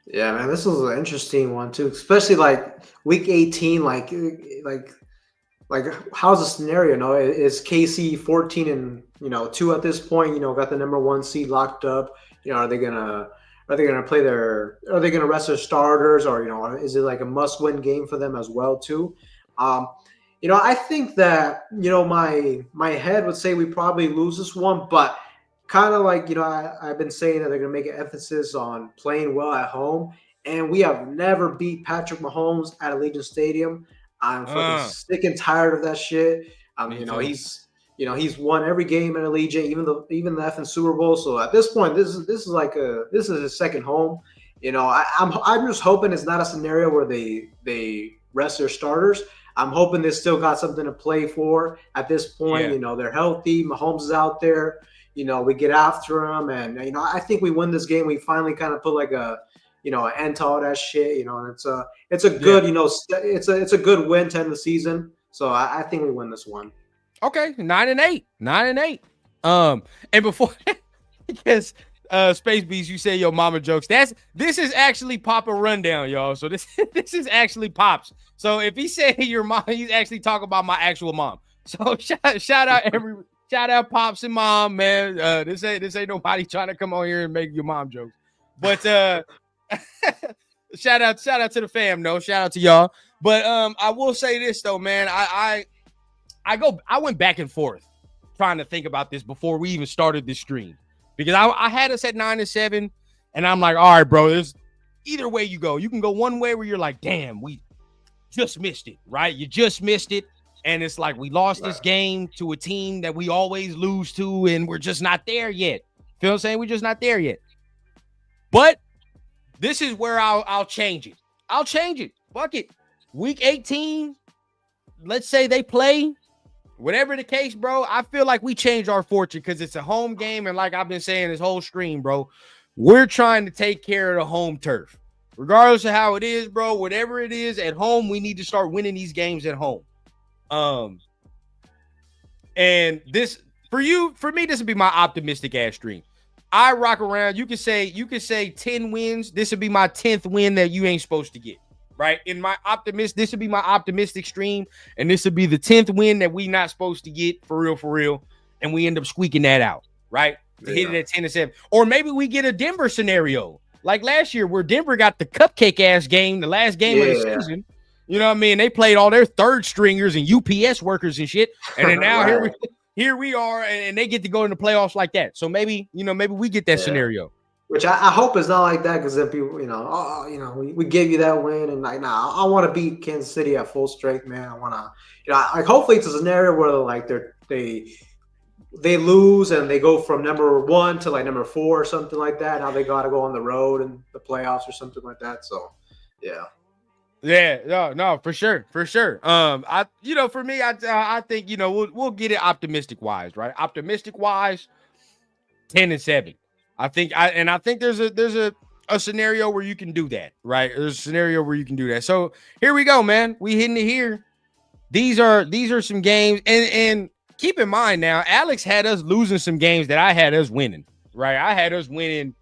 Yeah, man, this was an interesting one too, especially like week 18. Like how's the scenario? No, is KC 14 and 2 at this point? Got the number 1 seed locked up. Are they gonna play are they gonna rest their starters, or is it like a must-win game for them as well too? I think that my head would say we probably lose this one, but kind of like I've been saying that they're gonna make an emphasis on playing well at home, and we have never beat Patrick Mahomes at Allegiant Stadium. I'm fucking sick and tired of that shit. He's won every game at Allegiant, even the effing Super Bowl. So at this point, this is his second home. I'm just hoping it's not a scenario where they rest their starters. I'm hoping they still got something to play for at this point. Yeah. They're healthy. Mahomes is out there. We get after him, and I think we win this game. We finally kind of put like an end to all that shit. And it's a good it's a good win to end the season. So I think we win this one. Okay, 9-8. And before, because Space Beast, you say your mama jokes. This is actually Papa Rundown, y'all. So this is actually Pops. So if he said your mom, he's actually talking about my actual mom. So shout out Pops and Mom, man. This ain't nobody trying to come on here and make your mom jokes. But shout out to the fam, no. Shout out to y'all. But I will say this though, man. I went back and forth trying to think about this before we even started this stream, because I had us at 9-7, and I'm like, all right, bro, there's either way you go. You can go one way where you're like, damn, we just missed it, right? You just missed it. And it's like we lost this game to a team that we always lose to, and we're just not there yet. Feel what I'm saying? We're just not there yet. But this is where I'll change it. Fuck it. Week 18, let's say they play. Whatever the case, bro, I feel like we change our fortune because it's a home game. And like I've been saying this whole stream, bro, we're trying to take care of the home turf. Regardless of how it is, bro, whatever it is at home, we need to start winning these games at home. And this, for me, this would be my optimistic ass stream. I rock around. You could say 10 wins. This would be my 10th win that you ain't supposed to get. Right? This would be my optimistic stream, and this would be the 10th win that we not supposed to get for real, and we end up squeaking that out, right? To hit it at 10-7. Or maybe we get a Denver scenario like last year where Denver got the cupcake ass game, the last game of the season. You know what I mean? They played all their third stringers and UPS workers and shit. And then now Right. here we are, and they get to go in the playoffs like that. So maybe we get that scenario. Which I hope is not like that, because then people, we gave you that win, and like, nah, I want to beat Kansas City at full strength, man. I want to, like, hopefully it's a scenario where like they lose and they go from number 1 to like number 4 or something like that. Now they got to go on the road in the playoffs or something like that. So, yeah. Yeah, no, for sure. For me, I think we'll get it optimistic wise, right? Optimistic wise, 10-7. I think there's a scenario where you can do that, right? There's a scenario where you can do that. So here we go, man. We hitting it here. These are some games, and keep in mind now, Alex had us losing some games that I had us winning, right? I had us winning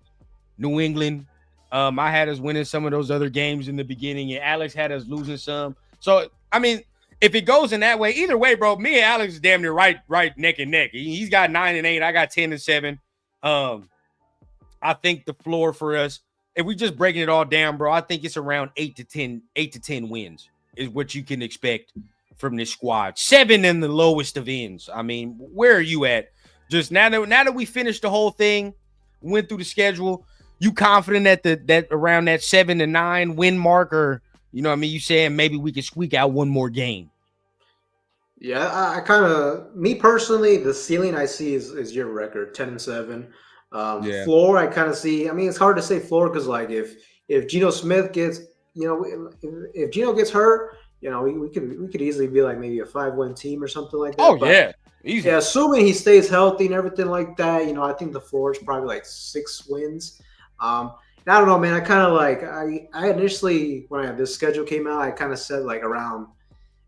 New England. I had us winning some of those other games in the beginning, and Alex had us losing some. So, I mean, if it goes in that way, either way, bro, me and Alex is damn near right neck and neck. He's got 9-8. I got 10-7. I think the floor for us, if we just breaking it all down, bro, I think it's around 8 to 10 wins is what you can expect from this squad. 7 in the lowest of ends. I mean, where are you at? Just now that we finished the whole thing, went through the schedule, you confident that around that 7 to 9 win mark, or you saying maybe we can squeak out one more game? Yeah, I kind of, me personally, the ceiling I see is your record, 10-7. Floor, I kind of see. I mean, it's hard to say floor because, like, if Geno Smith gets, if Geno gets hurt, we could easily be like maybe a 5-win team or something like that. Oh, but, easy. Yeah, assuming he stays healthy and everything like that, I think the floor is probably like 6 wins. I don't know, man. I kind of like I initially, when this schedule came out, I kind of said like around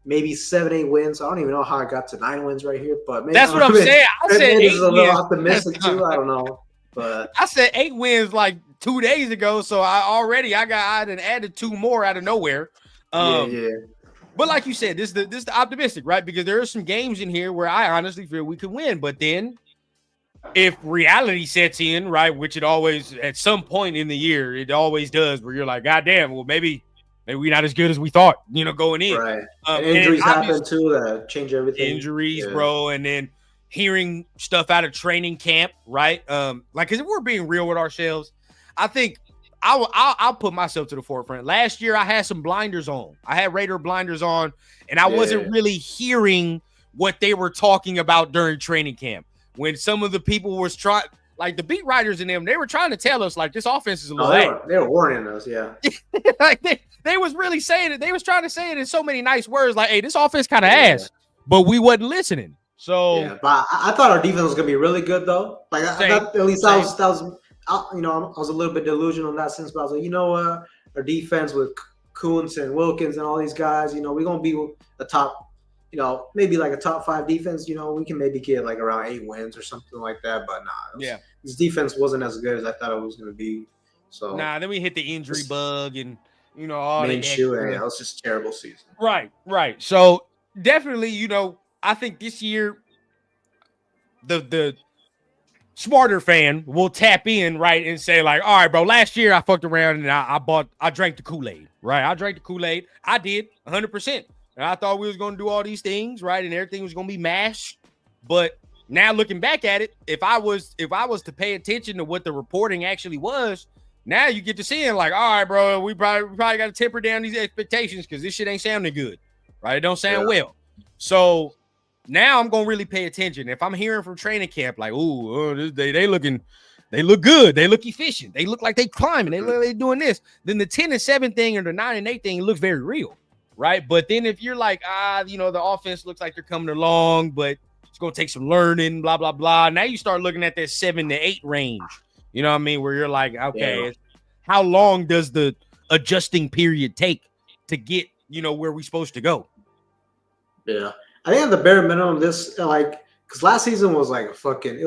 maybe 7-8 wins. I don't even know how I got to 9 wins right here, but maybe, that's what I'm saying. I said 8 is a little optimistic too. I don't know, but I said 8 wins like 2 days ago, so I done added 2 more out of nowhere. Yeah. But like you said, this is the optimistic, right? Because there are some games in here where I honestly feel we could win, but then if reality sets in, right, which it always at some point in the year it always does, where you're like, God damn, well maybe we're not as good as we thought, going in. Right. Injuries happen too that change everything. Injuries, bro, and then hearing stuff out of training camp, right? Because if we're being real with ourselves, I think I'll put myself to the forefront. Last year, I had some blinders on. I had Raider blinders on, and I wasn't really hearing what they were talking about during training camp. When some of the people was trying, like the beat writers and them, they were trying to tell us like this offense is a little. They were warning us, yeah. Like they was really saying it. They was trying to say it in so many nice words, like, "Hey, this offense kind of ass," but we wasn't listening. So, but I thought our defense was gonna be really good though. Like at least I was a little bit delusional in that sense. But I was like, you know what, our defense with Kuntz and Wilkins and all these guys, we're gonna be a top. Maybe like a top 5 defense, we can maybe get like around 8 wins or something like that. But this defense wasn't as good as I thought it was going to be. So then we hit the injury bug and, all main shoe. It was just a terrible season. Right. So definitely, I think this year the smarter fan will tap in, right, and say like, all right, bro, last year I fucked around and I drank the Kool-Aid, right? I drank the Kool-Aid. I did 100%. And I thought we was going to do all these things, right? And everything was going to be mashed. But now looking back at it, if I was to pay attention to what the reporting actually was, now you get to seeing like, all right, bro, we probably got to temper down these expectations because this shit ain't sounding good, right? It don't sound well. So now I'm going to really pay attention. If I'm hearing from training camp, like, they look good. They look efficient. They look like they climbing. They look like they doing this. Then the 10-7 thing or the 9-8 thing looks very real. Right. But then if you're like, the offense looks like they're coming along, but it's going to take some learning, blah, blah, blah. Now you start looking at that 7 to 8 range, you know what I mean? Where you're like, okay, how long does the adjusting period take to get, where we're supposed to go? Yeah. I think at the bare minimum, this because last season was like it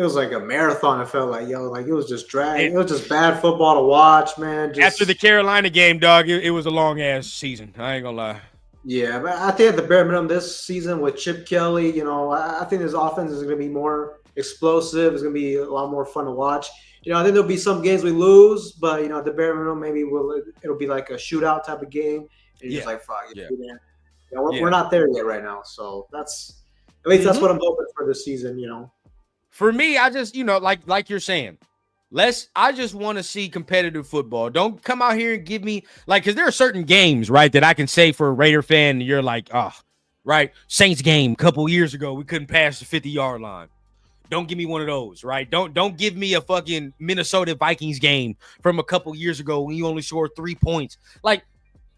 was like a marathon. It felt like, it was just dragging. It was just bad football to watch, man. After the Carolina game, dog, it was a long ass season. I ain't gonna lie. Yeah, but I think at the bare minimum this season with Chip Kelly, I think his offense is going to be more explosive. It's gonna be a lot more fun to watch. I think there'll be some games we lose, but at the bare minimum, maybe it'll be like a shootout type of game, and you're just Yeah. like, fuck, Yeah. we're Yeah. not there yet right now. So at least that's Mhm. what I'm hoping for this season. For me, I just, like you're saying, I just want to see competitive football. Don't come out here and give me because there are certain games, right, that I can say for a Raider fan, and you're like, oh, right. Saints game a couple years ago, we couldn't pass the 50-yard line. Don't give me one of those, right? Don't give me a fucking Minnesota Vikings game from a couple years ago when you only scored 3 points. Like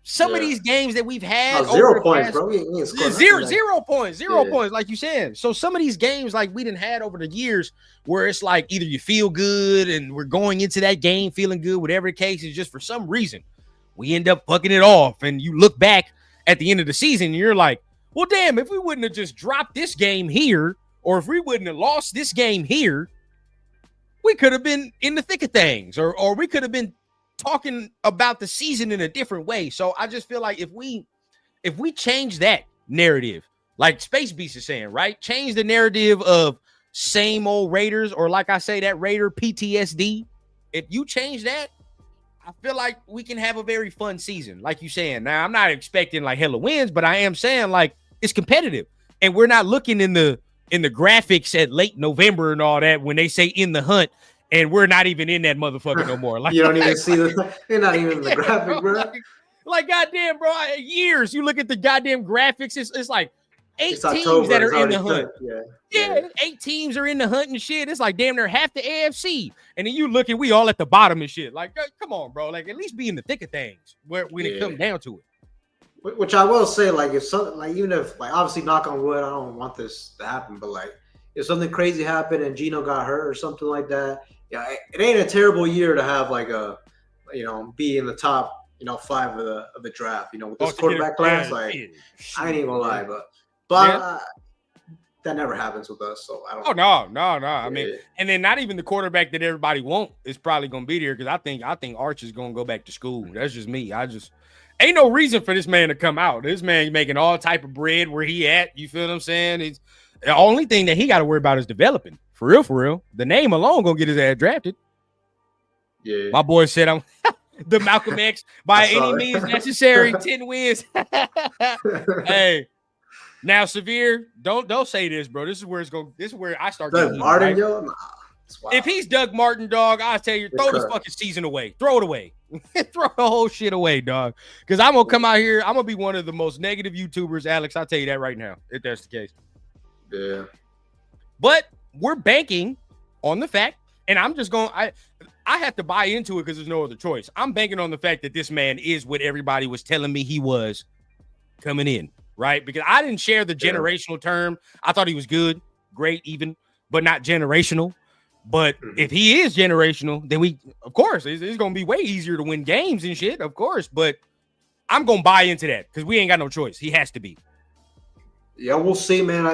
some of these games that we've had over 0 the points, past, bro. We ain't scored zero, nothing, 0 points, points, like you said. So some of these games like we didn't had over the years where it's like either you feel good and we're going into that game feeling good, whatever the case is, just for some reason we end up fucking it off. And you look back at the end of the season and you're like, well, damn, if we wouldn't have just dropped this game here, or if we wouldn't have lost this game here, we could have been in the thick of things, or we could have been talking about the season in a different way. So I just feel like if we change that narrative, like Space Beast is saying, right? Change the narrative of same old Raiders, or like I say, that Raider PTSD. If you change that, I feel like we can have a very fun season, like you saying. Now, I'm not expecting like hella wins, but I am saying like it's competitive, and we're not looking in the graphics at late November and all that when they say in the hunt, and we're not even in that motherfucker no more. Like you don't even see you're not even in the graphic, bro. Like goddamn, bro. Years you look at the goddamn graphics, it's like 8 It's teams October, that are in the hunt. Yeah. 8 teams are in the hunt and shit. It's like damn near half the AFC, and then you look and we all at the bottom and shit. Like, come on, bro. Like at least be in the thick of things when it comes down to it. Which I will say, like if something like even if like obviously knock on wood, I don't want this to happen, but like if something crazy happened and Gino got hurt or something like that, it ain't a terrible year to have like a be in the top 5 of the draft. With this quarterback class, like I ain't even gonna lie, but that never happens with us. So I don't. Oh no. I mean, and then not even the quarterback that everybody wants is probably gonna be there because I think Arch is gonna go back to school. That's just me. Ain't no reason for this man to come out. This man making all type of bread where he at. You feel what I'm saying? It's the only thing that he got to worry about is developing. For real. The name alone gonna get his ass drafted. Yeah. My boy said I'm the Malcolm X by any means necessary. 10 wins. Hey, now Severe, don't say this, bro. This is where I start. Doug Martin, right? yo. Wow. If he's Doug Martin, dog, I tell you, throw this fucking season away. Throw it away. Throw the whole shit away, dog. Because I'm gonna come out here. I'm gonna be one of the most negative YouTubers, Alex. I'll tell you that right now, if that's the case. Yeah. But we're banking on the fact, and I'm just going. I have to buy into it because there's no other choice. I'm banking on the fact that this man is what everybody was telling me he was coming in, right? Because I didn't share the generational term. I thought he was good, great, even, but not generational. But if he is generational, then of course, it's going to be way easier to win games and shit, of course. But I'm going to buy into that because we ain't got no choice. He has to be. Yeah, we'll see, man.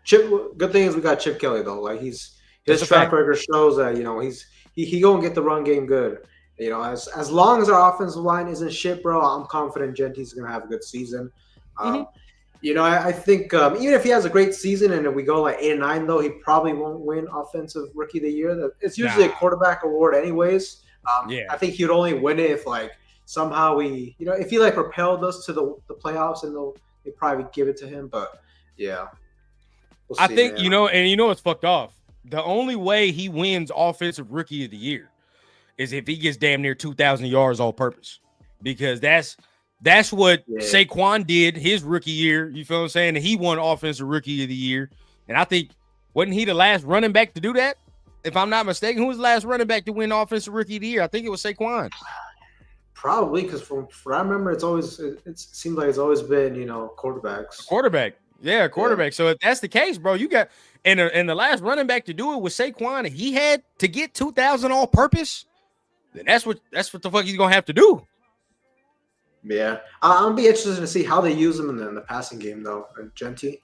Chip. Good thing is we got Chip Kelly though. Like his track record shows that he gonna get the run game good. As long as our offensive line isn't shit, bro, I'm confident Genty's gonna have a good season. I think even if he has a great season and if we go like 8-9, though, he probably won't win Offensive Rookie of the Year. It's usually a quarterback award, anyways. I think he would only win it if like somehow if he like propelled us to the playoffs, and they probably give it to him. But yeah, we'll see, I think man. it's fucked off. The only way he wins Offensive Rookie of the Year is if he gets damn near 2,000 yards all purpose, because that's what Saquon did his rookie year. You feel what I'm saying? And he won Offensive Rookie of the Year. And I think, wasn't he the last running back to do that? If I'm not mistaken, who was the last running back to win Offensive Rookie of the Year? I think it was Saquon. Probably, because from what I remember, it seems like it's always been quarterbacks. Quarterback. So if that's the case, bro, you got and the last running back to do it was Saquon, and he had to get 2,000 all purpose. Then that's what the fuck he's gonna have to do. Yeah, I'll be interested to see how they use him in the passing game, though. And Genty,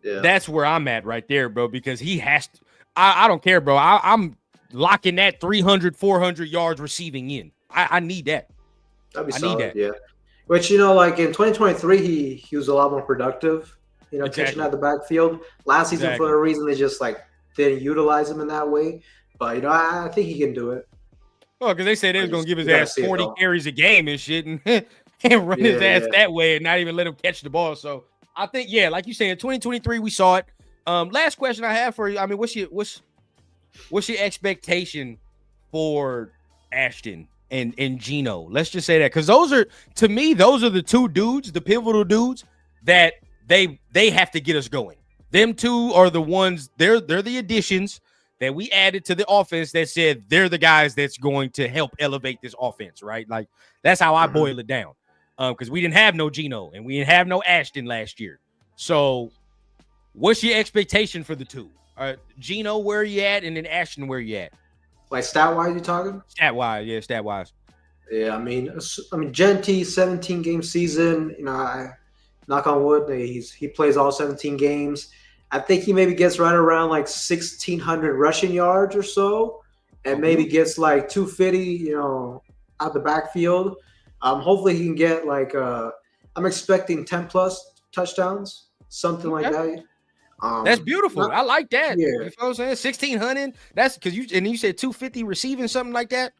that's where I'm at right there, bro. Because he has to. I don't care, bro. I'm locking that 300, 400 yards receiving in. I need that. That'd be solid. Yeah. Which like in 2023, he was a lot more productive. Catching out the backfield. Last season, for a reason, they just like didn't utilize him in that way. But I think he can do it. Oh, because they said they was gonna give his You gotta ass see it, 40 though. carries a game and shit, and, and run his ass Yeah. that way, and not even let him catch the ball. So I think, yeah, like you saying, 2023 we saw it. Last question I have for you. I mean, what's your expectation for Ashton and Gino? Let's just say that, because those are, to me, those are the two dudes, the pivotal dudes that they have to get us going. Them two are the ones. They're the additions that we added to the offense that said they're the guys that's going to help elevate this offense, right? Like, that's how I boil it down. Because we didn't have no Gino and we didn't have no Ashton last year. So what's your expectation for the two? Gino, where you at? And then Ashton, where you at? Like stat-wise, you talking? Stat-wise, yeah, stat-wise. Yeah, I mean, Genti, 17-game season. Knock on wood, he plays all 17 games. I think he maybe gets right around like 1,600 rushing yards or so, and maybe gets like 250, out the backfield. Hopefully he can get like I'm expecting 10 plus touchdowns, something like that. That's beautiful. I like that. Yeah. You know what I'm saying? 1,600. That's because you said 250 receiving, something like that.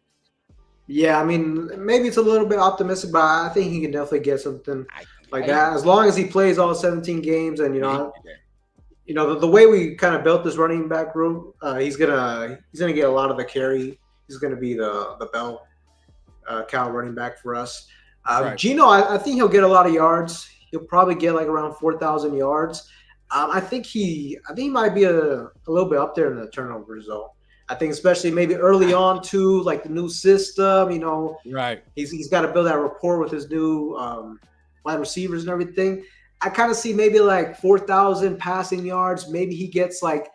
Yeah, I mean, maybe it's a little bit optimistic, but I think he can definitely get something like that as long as he plays all 17 games. And the way we kind of built this running back room, he's gonna get a lot of the carry. He's gonna be the bell cow running back for us. Right. Gino, I think he'll get a lot of yards. He'll probably get like around 4,000 yards. I think he might be a little bit up there in the turnovers though. I think especially maybe early on too, like the new system. Right. He's got to build that rapport with his new wide receivers and everything. I kind of see maybe like 4,000 passing yards. Maybe he gets like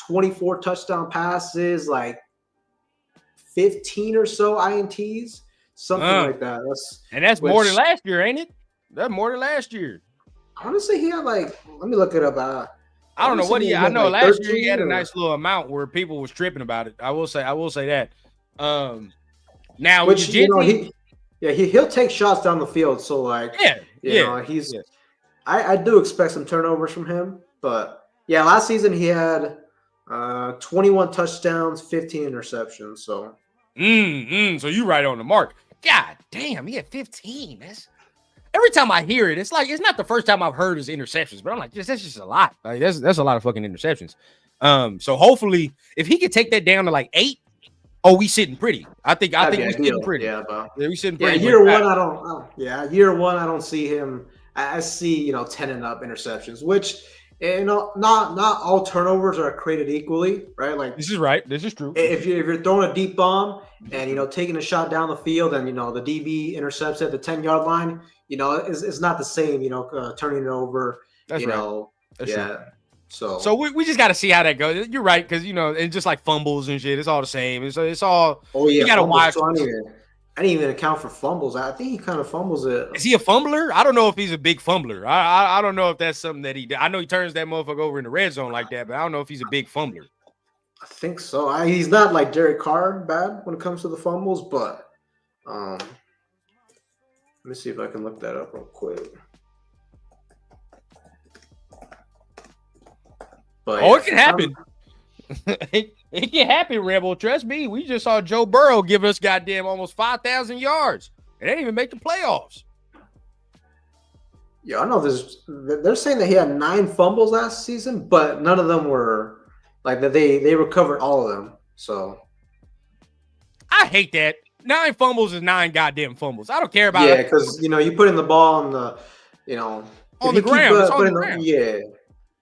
24 touchdown passes, like 15 or so INTs, something like that. That's more than last year, ain't it? That's more than last year. Honestly, he had like, let me look it up. I don't know what I know like last year he had a nice little amount where people was tripping about it. I will say that. Now which he'll take shots down the field. So like I do expect some turnovers from him. But yeah, last season he had 21 touchdowns, 15 interceptions. So so you right on the mark. God damn, he had 15. Every time I hear it, it's like it's not the first time I've heard his interceptions, but I'm like, that's just a lot. Like that's a lot of fucking interceptions. So hopefully, if he could take that down to like 8, we sitting pretty. I think we're sitting pretty. Yeah, but we sitting pretty. Year one, I don't see him. I see 10 and up interceptions, which not all turnovers are created equally, right? Like this is right. This is true. If you're throwing a deep bomb and taking a shot down the field and the DB intercepts at the 10-yard line. It's not the same, turning it over. That's right. That's true. So we just got to see how that goes. You're right, because and just like fumbles and shit, it's all the same. It's all. Oh yeah, you got to watch. I didn't even account for fumbles. I think he kind of fumbles it. Is he a fumbler? I don't know if he's a big fumbler. I don't know if that's something that he did. I know he turns that motherfucker over in the red zone like that, but I don't know if he's a big fumbler. I think so. He's not like Derek Carr bad when it comes to the fumbles, but let me see if I can look that up real quick. But it can happen. It can happen, Rebel. Trust me. We just saw Joe Burrow give us goddamn almost 5,000 yards. They didn't even make the playoffs. Yeah, I know they're saying that he had 9 fumbles last season, but none of them were like that. They recovered all of them. So I hate that. 9 fumbles is 9 goddamn fumbles. I don't care about it. Yeah, because you put in the ball on the on the ground. It's on the ground. Yeah.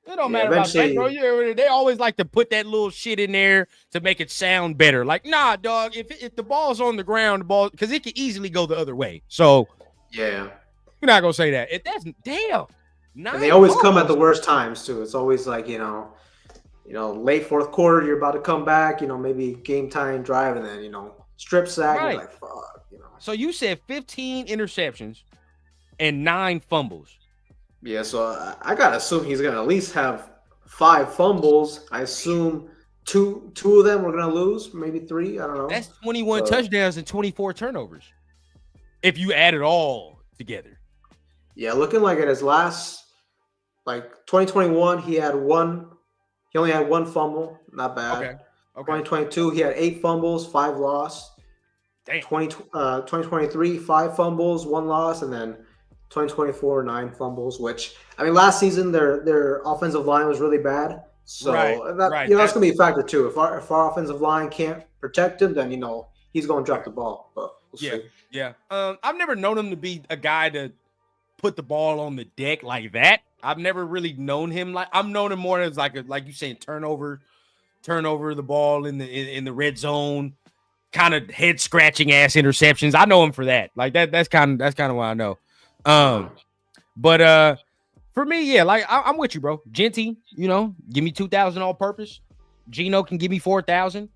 It don't matter about that, bro. They always like to put that little shit in there to make it sound better. Like, nah, dog. If the ball's on the ground, because it can easily go the other way. So yeah, we're not gonna say that. That's damn. And they always come at the worst times too. It's always like late fourth quarter, you're about to come back. Maybe game time drive, and then strip sack. Right. You're like, fuck. So you said 15 interceptions and 9 fumbles. Yeah, so I gotta assume he's gonna at least have 5 fumbles. I assume two of them we're gonna lose, maybe 3. I don't know. That's 21 touchdowns and 24 turnovers. If you add it all together. Yeah, looking like at his last, like 2021, he had 1 He only had 1 fumble, not bad. Okay. Okay. 2022, he had 8 fumbles, 5 loss. Damn. 2023, 5 fumbles, 1 loss, and then 2024, 9 fumbles. Which I mean, last season their offensive line was really bad, Right. so that Right. that's gonna be a factor too. If our offensive line can't protect him, then he's gonna drop the ball. But we'll Yeah. see. Yeah. I've never known him to be a guy to put the ball on the deck like that. I've never really known him I've known him more as like you saying turnover the ball in the red zone, kind of head scratching ass interceptions. I know him for that. Like that's kind of what I know. But for me, yeah, like I'm with you, bro. Genty, give me 2,000 all purpose. Gino can give me 4,000.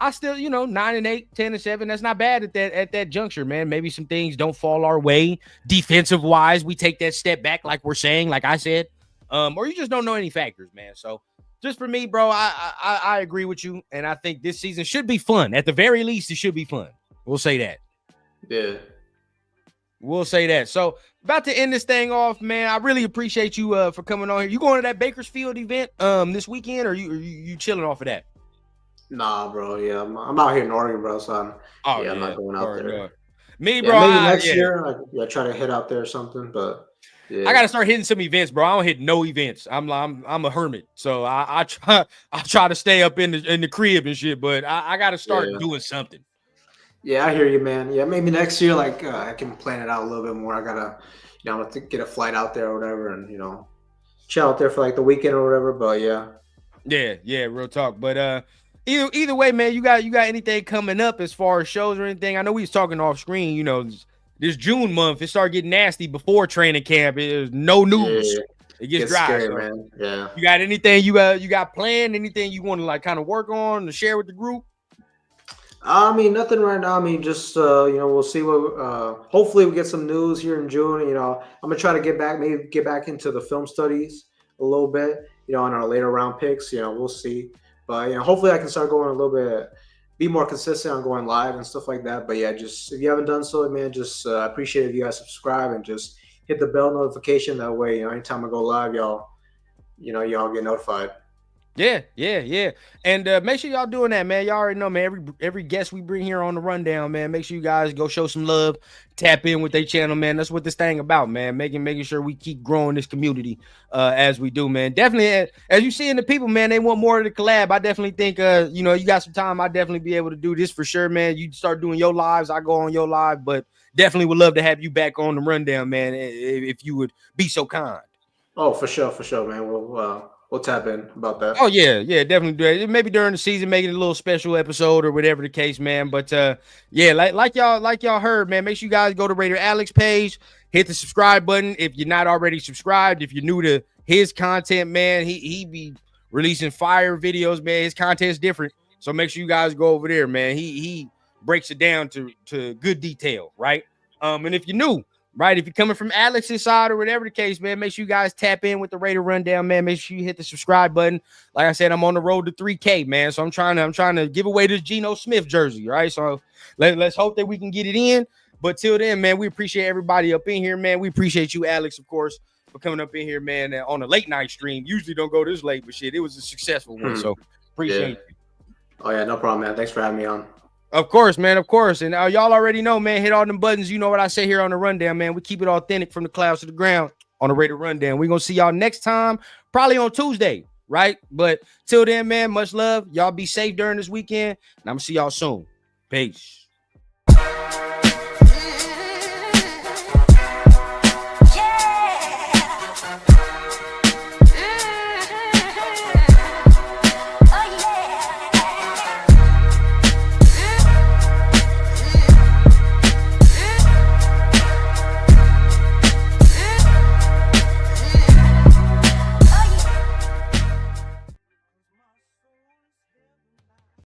I still, 9-8, 10-7. That's not bad at that juncture, man. Maybe some things don't fall our way defensive wise. We take that step back, like we're saying, like I said, or you just don't know any factors, man. So just for me, bro, I agree with you, and I think this season should be fun. At the very least, it should be fun. We'll say that. Yeah. We'll say that. So about to end this thing off, man. I really appreciate you for coming on here. You going to that Bakersfield event this weekend, or you chilling off of that? Nah, bro. Yeah, I'm out here in Oregon, bro. So I'm not going out there. No. Me, bro. Maybe next year. Try to hit out there or something. But yeah. I gotta start hitting some events, bro. I don't hit no events. I'm a hermit, so I try to stay up in the crib and shit. But I gotta start doing something. Yeah, I hear you, man. Yeah, maybe next year, I can plan it out a little bit more. I gotta, I'm gonna get a flight out there or whatever, and chill out there for the weekend or whatever. But yeah, real talk. But either way, man, you got anything coming up as far as shows or anything? I know we was talking off screen. This June month, it started getting nasty before training camp. There's no news. Yeah. It gets dry, scary, man. Yeah. You got anything you got planned? Anything you want to kind of work on to share with the group? I mean, nothing right now. I mean, just we'll see what. Hopefully, we get some news here in June. I'm gonna try to get back into the film studies a little bit. On our later round picks. We'll see. But hopefully, I can start going a little bit, be more consistent on going live and stuff like that. But yeah, just if you haven't done so, man, just appreciate if you guys subscribe and just hit the bell notification. That way, anytime I go live, y'all get notified. Yeah. And make sure y'all doing that, man. Y'all already know, man. Every guest we bring here on the rundown, man. Make sure you guys go show some love, tap in with their channel, man. That's what this thing about, man. Making sure we keep growing this community as we do, man. Definitely, as you see in the people, man, they want more of the collab. I definitely think, you got some time. I definitely be able to do this for sure, man. You start doing your lives, I go on your live, but definitely would love to have you back on the rundown, man. If you would be so kind. Oh, for sure, man. We'll tap in about that. Oh yeah, definitely do it. Maybe during the season, make it a little special episode or whatever the case, man. But yeah, like y'all heard, man. Make sure you guys go to Raider Alex page, hit the subscribe button if you're not already subscribed. If you're new to his content, man, he be releasing fire videos, man. His content's different, so make sure you guys go over there, man. He breaks it down to good detail, right? And if you're new. Right, if you're coming from Alex's side or whatever the case, man, make sure you guys tap in with the Raider Rundown, man. Make sure you hit the subscribe button. Like I said, I'm on the road to 3K, man. So I'm trying to give away this Geno Smith jersey, right? So let's hope that we can get it in. But till then, man, we appreciate everybody up in here, man. We appreciate you, Alex, of course, for coming up in here, man, on a late night stream. Usually don't go this late, but shit, it was a successful one. So appreciate you. Oh yeah, no problem, man. Thanks for having me on. Of course, man. Of course. And y'all already know, man, hit all them buttons. You know what I say here on the rundown, man. We keep it authentic from the clouds to the ground on the Raider Rundown. We're going to see y'all next time, probably on Tuesday, right? But till then, man, much love. Y'all be safe during this weekend. And I'm going to see y'all soon. Peace.